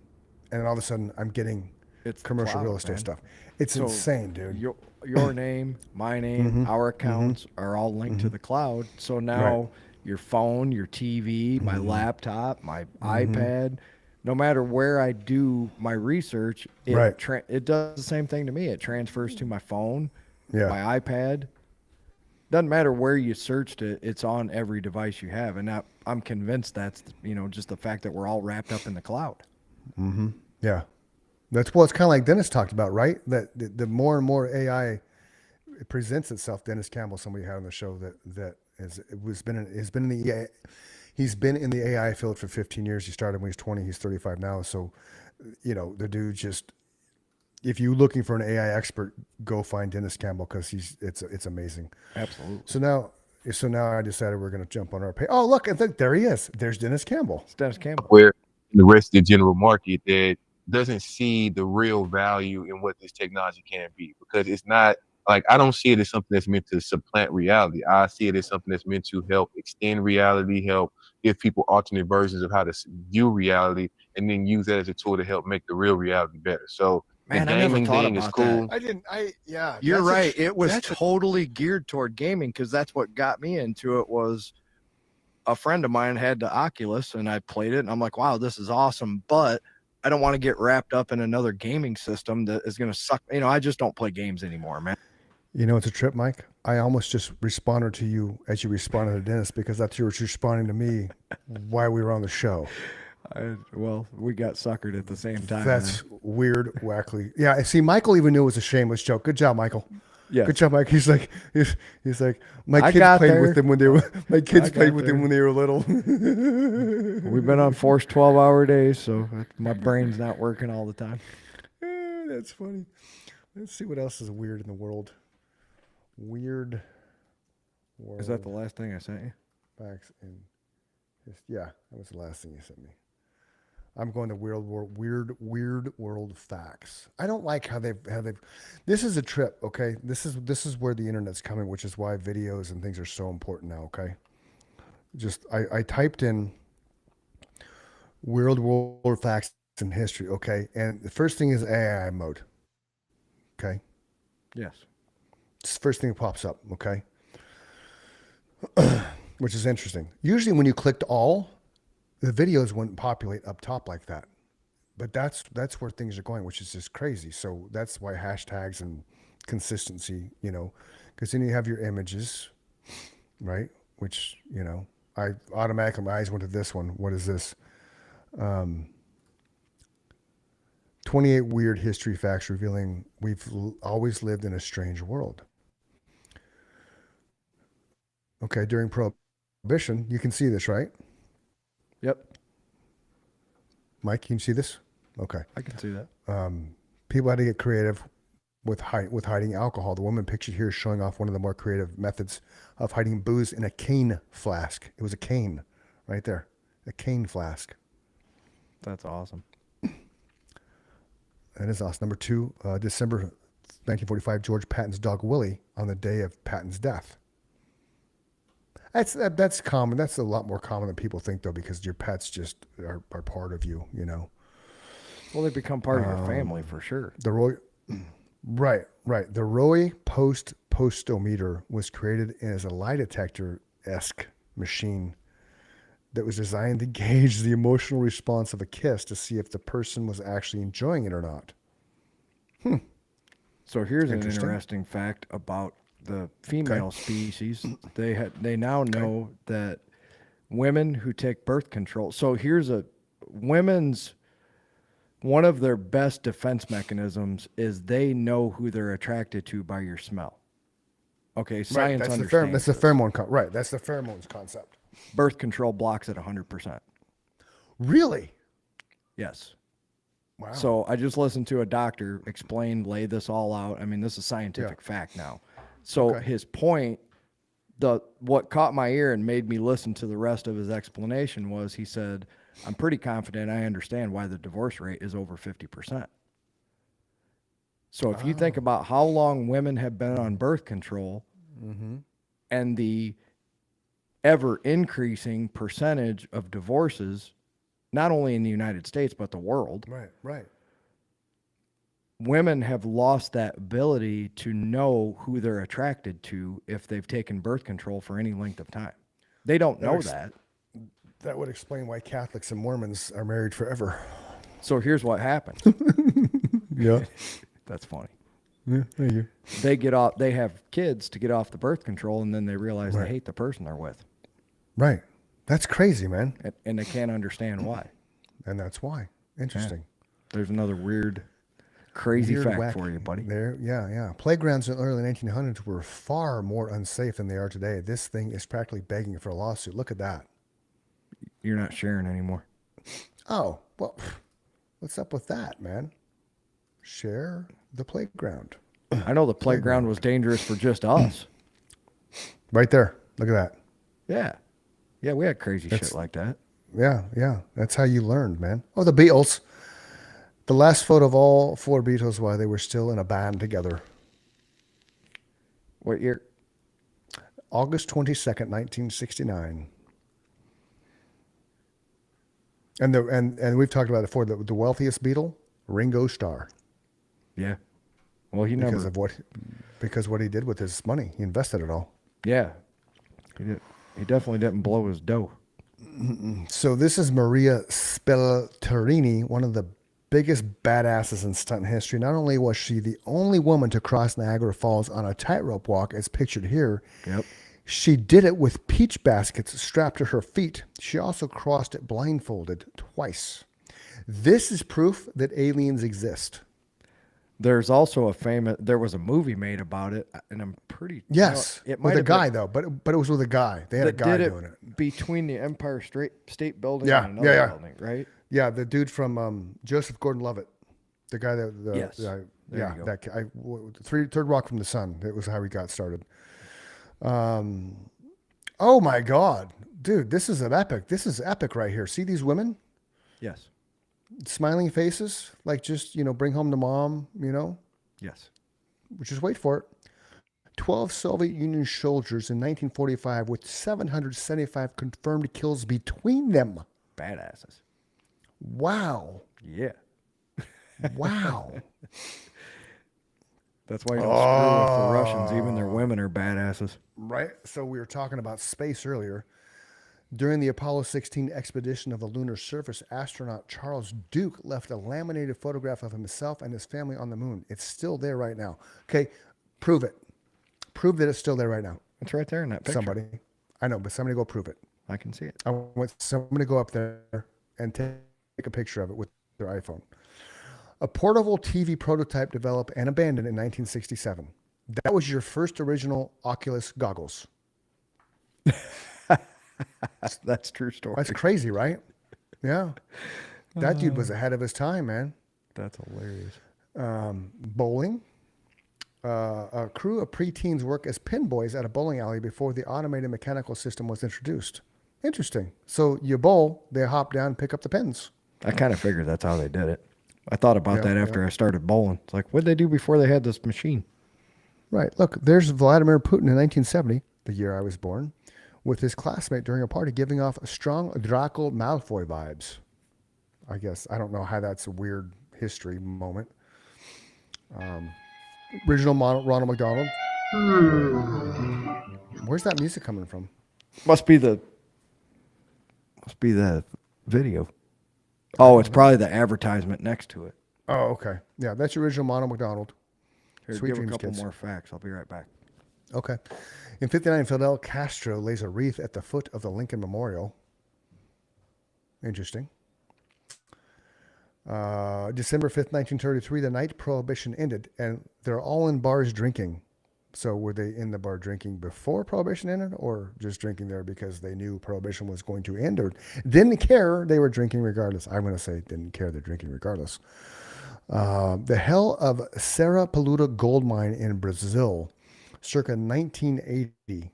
And all of a sudden I'm getting It's the commercial cloud, real estate man. stuff. It's So insane, dude. Your name, my name, our accounts are all linked to the cloud. So now Right. your phone, your TV, my laptop, my iPad, no matter where I do my research, it Right. it does the same thing to me. It transfers to my phone, Yeah. my iPad. Doesn't matter where you searched it, it's on every device you have. And I'm convinced that's, just the fact that we're all wrapped up in the cloud. Yeah. It's kind of like Dennis talked about, right? That the more and more AI it presents itself. Dennis Campbell, somebody had on the show has been in the AI, he's been in the AI field for 15 years. He started when he was 20. He's 35 now. So, the dude just, if you're looking for an AI expert, go find Dennis Campbell because it's amazing. Absolutely. So now I decided we're going to jump on our page. Oh, look, and there he is. There's Dennis Campbell. It's Dennis Campbell. Where the rest of the general market that doesn't see the real value in what this technology can be, because it's not like, I don't see it as something that's meant to supplant reality. I see it as something that's meant to help extend reality, help give people alternate versions of how to view reality, and then use that as a tool to help make the real reality better. So Man, the I never gaming thought thing is about cool. that. You're right. It was totally geared toward gaming, because that's what got me into it. Was a friend of mine had the Oculus and I played it and I'm like, wow, this is awesome. But I don't want to get wrapped up in another gaming system that is going to suck. I just don't play games anymore, man. It's a trip, Mike. I almost just responded to you as you responded to Dennis because that's you were responding to me while we were on the show. Well, we got suckered at the same time. That's weird, wackly. Yeah, see, Michael even knew it was a shameless joke. Good job, Michael. Yeah. Good job, Mike. He's like, my I kids got played there. with them when they were. My kids I played got with there. them when they were little. We've been on forced 12-hour days, so my brain's not working all the time. That's funny. Let's see what else is weird in the world. Weird. World Is that the last thing I sent you? facts and yeah, that was the last thing you sent me. I'm going to weird world facts. I don't like how they've. This is a trip, okay? This is where the internet's coming, which is why videos and things are so important now. Okay, I typed in weird world facts in history. Okay, and the first thing is AI mode. Okay, Yes. it's the first thing that pops up. Okay, which is interesting. Usually, when you clicked all, the videos wouldn't populate up top like that. But that's where things are going, which is just crazy. So that's why hashtags and consistency, because then you have your images, right? Which, I automatically, my eyes went to this one. What is this? 28 weird history facts revealing we've always lived in a strange world. Okay, during Prohibition, you can see this, right? Yep. Mike, can you see this? Okay. I can see that. People had to get creative with hiding alcohol. The woman pictured here is showing off one of the more creative methods of hiding booze in a cane flask. It was a cane right there, a cane flask. That's awesome. That is awesome. Number 2, December 1945, George Patton's dog Willie on the day of Patton's death. That's common. That's a lot more common than people think, though, because your pets just are part of you, Well, they become part of your family for sure. The Roy, right. The Roy Postometer was created as a lie detector-esque machine that was designed to gauge the emotional response of a kiss to see if the person was actually enjoying it or not. So here's an Interesting. interesting fact about the female species. They now know that women who take birth control. So here's one of their best defense mechanisms is they know who they're attracted to by your smell. Okay, science That's understands that's the this. pheromone. Right, that's the pheromones concept. Birth control blocks at 100%. Really? Yes. Wow. So I just listened to a doctor lay this all out. I mean, this is scientific fact now. So his point, what caught my ear and made me listen to the rest of his explanation was, he said, I'm pretty confident I understand why the divorce rate is over 50%. So if you think about how long women have been on birth control and the ever increasing percentage of divorces, not only in the United States, but the world, Right. women have lost that ability to know who they're attracted to if they've taken birth control for any length of time. They don't know that. That would explain why Catholics and Mormons are married forever. So here's what happened. Yeah. That's funny. Yeah, thank you. They have kids to get off the birth control, and then they realize Right. they hate the person they're with, Right. That's crazy, man. and they can't understand why. And that's why. Interesting. There's another weird, crazy Weird, fact wacky- for you, buddy. There, yeah. Playgrounds in the early 1900s were far more unsafe than they are today. This thing is practically begging for a lawsuit. Look at that. You're not sharing anymore. Oh, well, what's up with that, man? Share the playground. I know the playground was dangerous for just us. Right there. Look at that. Yeah, we had crazy shit like that. Yeah. That's how you learned, man. Oh, the Beatles. The last photo of all four Beatles while they were still in a band together. What year? August 22nd, 1969. And we've talked about it before. The wealthiest Beatle, Ringo Starr, Yeah. Well, he never. because what he did with his money, he invested it all. Yeah. He definitely didn't blow his dough. So this is Maria Spelterini, one of the biggest badasses in stunt history. Not only was she the only woman to cross Niagara Falls on a tightrope walk, as pictured here, Yep. she did it with peach baskets strapped to her feet. She also crossed it blindfolded twice. This is proof that aliens exist. There's also there was a movie made about it, and I'm pretty. Yes, it might with a have guy been, though, but it was with a guy. They had a that guy did doing it. between the Empire State Building Yeah, and another yeah. building, right? Yeah, the dude from Joseph Gordon-Levitt, the guy that Yes. There yeah, you go. that guy, third rock from the sun. That was how he got started. Oh my God, dude, this is an epic. This is epic right here. See these women, Yes. smiling faces, like just bring home to mom. Yes. Just wait for it. 12 Soviet Union soldiers in 1945 with 775 confirmed kills between them. Badasses. Wow. Yeah. Wow. That's why you don't screw with the Russians. Even their women are badasses. Right. So we were talking about space earlier. During the Apollo 16 expedition of the lunar surface, astronaut Charles Duke left a laminated photograph of himself and his family on the moon. It's still there right now. Okay. Prove it. Prove that it's still there right now. It's right there in that picture. Somebody. I know, but somebody go prove it. I can see it. I want somebody to go up there and take a picture of it with their iPhone. A portable TV prototype developed and abandoned in 1967. That was your first original Oculus goggles. That's true story. That's crazy, right? Yeah. That dude was ahead of his time, man. That's hilarious. Bowling. A crew of preteens work as pinboys at a bowling alley before the automated mechanical system was introduced. Interesting. So you bowl, they hop down, pick up the pins. I kind of figured that's how they did it. I thought about Yeah, that after I started bowling. It's like, what did they do before they had this machine? Right. Look, there's Vladimir Putin in 1970, the year I was born, with his classmate during a party giving off strong Draco Malfoy vibes. I guess. I don't know how that's a weird history moment. Original Ronald McDonald. Where's that music coming from? Must be the video. Oh, it's probably the advertisement next to it. Oh, okay. Yeah, that's your original Ronald McDonald. Here, Sweet give a dreams, couple kids. more facts. I'll be right back. Okay. In 59, Fidel Castro lays a wreath at the foot of the Lincoln Memorial. Interesting. December 5th, 1933, the night prohibition ended, and they're all in bars drinking. So were they in the bar drinking before prohibition ended, or just drinking there because they knew prohibition was going to end, or didn't care, they were drinking regardless? I'm going to say didn't care, they're drinking regardless. The hell of Serra Peluda gold mine in Brazil, circa 1980.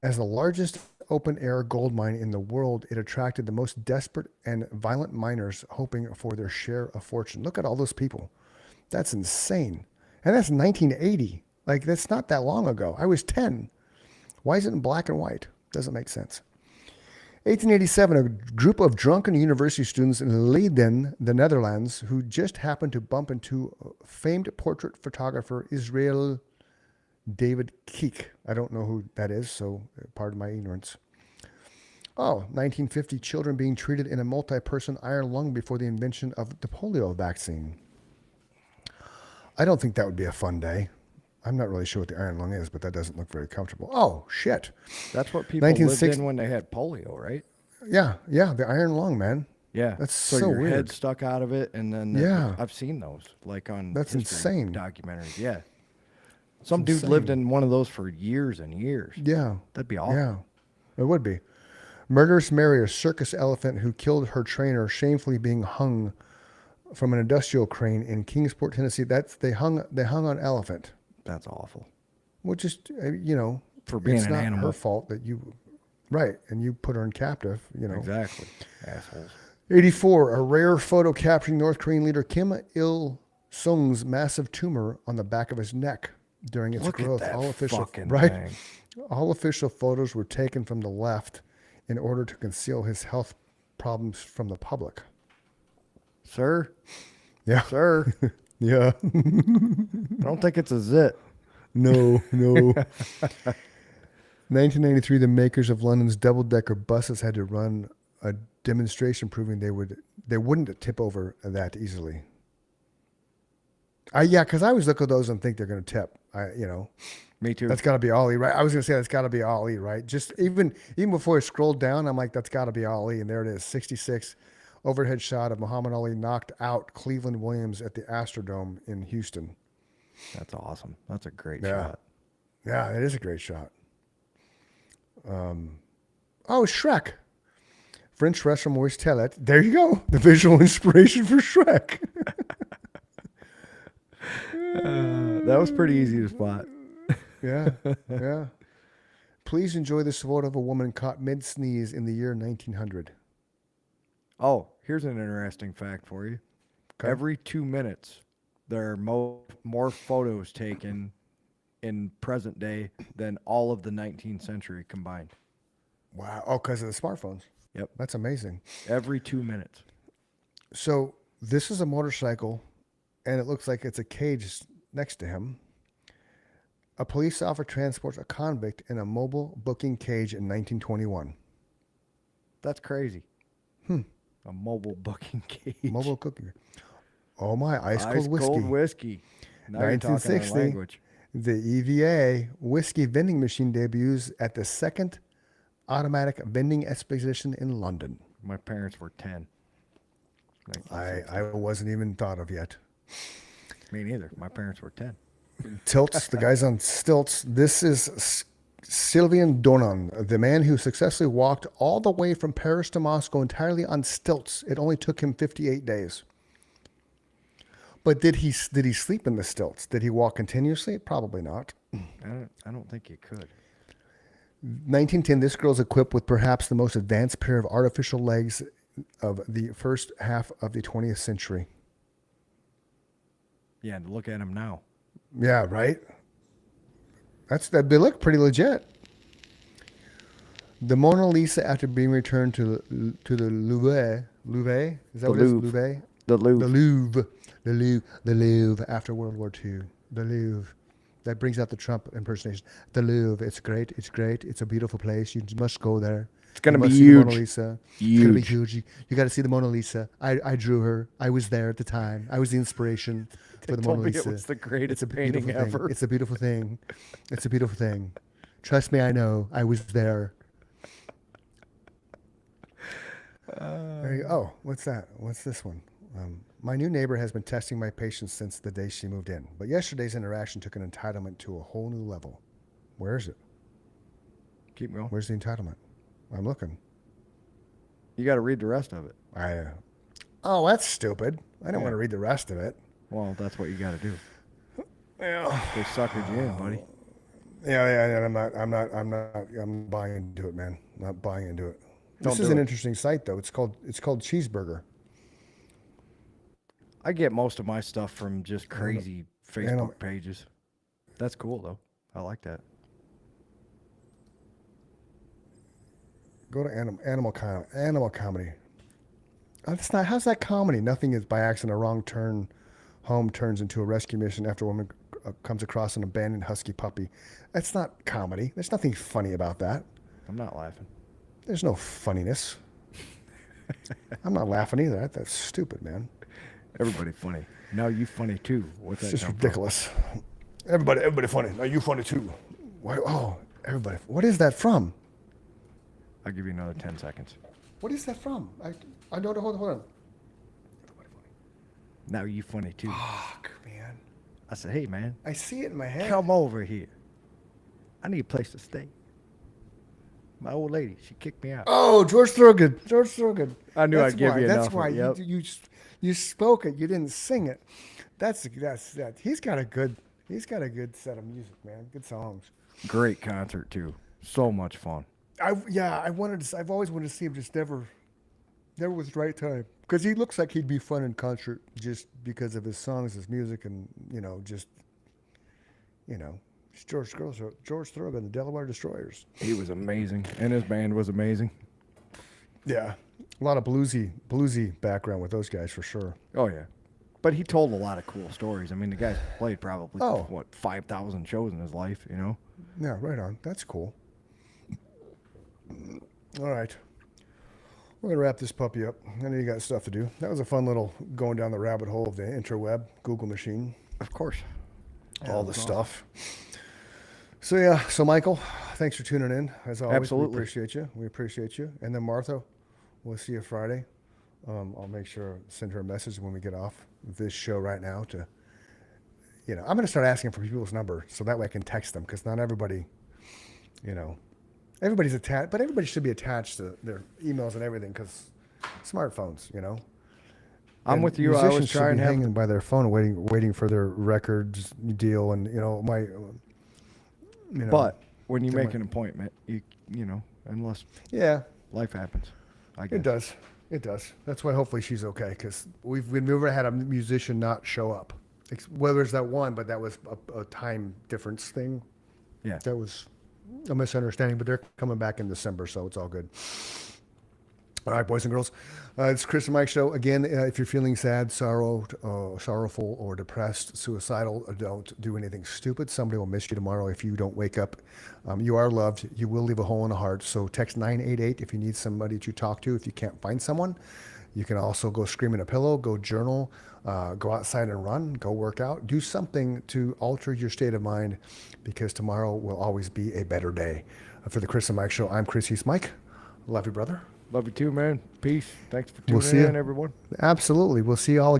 As the largest open-air gold mine in the world, it attracted the most desperate and violent miners hoping for their share of fortune. Look at all those people. That's insane. And that's 1980. Like, that's not that long ago. I was 10. Why is it in black and white? Doesn't make sense. 1887, a group of drunken university students in Leiden, the Netherlands, who just happened to bump into famed portrait photographer Israel David Keek. I don't know who that is, so pardon my ignorance. Oh, 1950, children being treated in a multi-person iron lung before the invention of the polio vaccine. I don't think that would be a fun day. I'm not really sure what the iron lung is, but that doesn't look very comfortable. Oh, shit. That's what people lived 1960 in when they had polio, right? Yeah, the iron lung, man. Yeah. That's so so your weird. head stuck out of it, and then Yeah. I've seen those like on That's history insane. documentaries. Yeah. Some dude lived in one of those for years and years. Yeah. That'd be awful. Yeah, it would be. Murderous Mary, a circus elephant who killed her trainer, shamefully being hung from an industrial crane in Kingsport, Tennessee. They hung on elephant, That's awful. which is For being it's an not animal. her fault that you, right, and you put her in captive. Exactly. Assholes. 84, a rare photo capturing North Korean leader Kim Il Sung's massive tumor on the back of his neck during its Look growth. at that fucking right. thing. All official photos were taken from the left in order to conceal his health problems from the public. Sir, Yeah. sir, Yeah. I don't think it's a zit. No. 1993, the makers of London's double-decker buses had to run a demonstration proving they wouldn't tip over that easily. Because I always look at those and think they're going to tip. Me too. That's got to be Ollie, right? I was going to say that's got to be Ollie, right? Just even before I scrolled down, I'm like, that's got to be Ollie. And there it is, 66 overhead shot of Muhammad Ali knocked out Cleveland Williams at the Astrodome in Houston. That's awesome. That's a great Yeah. shot. Yeah, it is a great shot. Shrek. French restaurant Maurice Tellet. There you go. The visual inspiration for Shrek. That was pretty easy to spot. Yeah. Please enjoy this photo of a woman caught mid-sneeze in the year 1900. Oh, here's an interesting fact for you. Okay. Every 2 minutes, there are more photos taken in present day than all of the 19th century combined. Wow. Oh, because of the smartphones. Yep. That's amazing. Every 2 minutes. So this is a motorcycle, and it looks like it's a cage next to him. A police officer transports a convict in a mobile booking cage in 1921. That's crazy. A mobile booking cage. Mobile cooking. Oh my, ice Ice cold whiskey. cold whiskey. Now you're talking our 1960. language. The EVA whiskey vending machine debuts at the second automatic vending exposition in London. My parents were 10. I wasn't even thought of yet. Me neither. My parents were 10. Tilts, the guys on stilts. This is Sylvain Donan, the man who successfully walked all the way from Paris to Moscow entirely on stilts. It only took him 58 days. But did he sleep in the stilts? Did he walk continuously? Probably not. I don't think you could. 1910, this girl's equipped with perhaps the most advanced pair of artificial legs of the first half of the 20th century. Yeah, and look at him now. Yeah, right? They look pretty legit. The Mona Lisa, after being returned to the Louvre, is that The what it is? Louvre. Louvre? The Louvre. The Louvre after World War II. The Louvre. That brings out the Trump impersonation. The Louvre. It's great. It's a beautiful place. You must go there. It's going to You be must see the Mona huge. Lisa. It's going to be Huge. huge. You got to see the Mona Lisa. I drew her. I was there at the time. I was the inspiration for the told Mona me it Lisa. was the greatest It's a painting beautiful thing. ever. It's a beautiful thing. It's a beautiful thing. Trust me, I know. I was there. There you go. Oh, what's that? What's this one? My new neighbor has been testing my patience since the day she moved in, but yesterday's interaction took an entitlement to a whole new level. Where is it? Keep going. Where's the entitlement? I'm looking. You got to read the rest of it. Oh, that's stupid. I don't Yeah. want to read the rest of it. Well, that's what you got to do. Yeah. They suckered you in, buddy. Yeah. I'm buying into it, man. Not buying into it. Don't This is do an it. interesting site, though. It's called Cheeseburger. I get most of my stuff from just crazy Facebook Animal- pages. That's cool, though. I like that. Go to animal comedy. That's not. How's that comedy? Nothing is by accident. A wrong turn home turns into a rescue mission after a woman comes across an abandoned husky puppy. That's not comedy. There's nothing funny about that. I'm not laughing. There's no funniness. I'm not laughing either. That's stupid, man. Everybody funny. Now you funny too. What's It's that just come from? ridiculous. Everybody funny. Are you funny too? Why, oh, everybody. What is that from? I'll give you another 10 seconds. What is that from? I don't know. Hold on. Now you funny too. Fuck, man. I said, hey man, I see it in my head. come over here. I need a place to stay. My old lady, she kicked me out. Oh, George Thorogood. George Thorogood. I knew That's I'd give why, you That's enough. why Yep. you spoke it. You didn't sing it. That's that. He's got a good set of music, man. Good songs. Great concert too. So much fun. I've always wanted to see him, just never was the right time. Because he looks like he'd be fun in concert just because of his songs, his music, and it's George Thorogood and the Delaware Destroyers. He was amazing, and his band was amazing. Yeah, a lot of bluesy background with those guys for sure. Oh yeah, but he told a lot of cool stories. I mean, the guy's played probably 5,000 shows in his life. You know. Yeah, right on. That's cool. All right. We're going to wrap this puppy up. I know you got stuff to do. That was a fun little going down the rabbit hole of the interweb, Google machine, Of course. all the stuff. So, yeah. So, Michael, thanks for tuning in. As always, Absolutely. We appreciate you. And then, Martha, we'll see you Friday. I'll make sure to send her a message when we get off this show right now to, I'm going to start asking for people's number so that way I can text them, because not everybody, everybody's attached, but everybody should be attached to their emails and everything, because smartphones, I'm And with you. I musicians always should try be and have. hanging by their phone, waiting for their records deal, and But when you They make might- an appointment, unless yeah, life happens, I guess. it does. It does. That's why hopefully she's okay, because we've never had a musician not show up. Well, there's that one, but that was a time difference thing. Yeah. That was a misunderstanding, but they're coming back in December, so it's all good. All right, boys and girls, it's Chris and Mike show again. If you're feeling sad, sorrowful, or depressed, suicidal, don't do anything stupid. Somebody will miss you tomorrow if you don't wake up. You are loved. You will leave a hole in the heart. So text 988 if you need somebody to talk to. If you can't find someone, you can also go scream in a pillow, go journal, go outside and run, go work out, do something to alter your state of mind, because tomorrow will always be a better day. For the Chris and Mike show, I'm Chris. He's Mike. Love you, brother. Love you too, man. Peace. Thanks for We'll tuning see ya. in, everyone. Absolutely. We'll see you all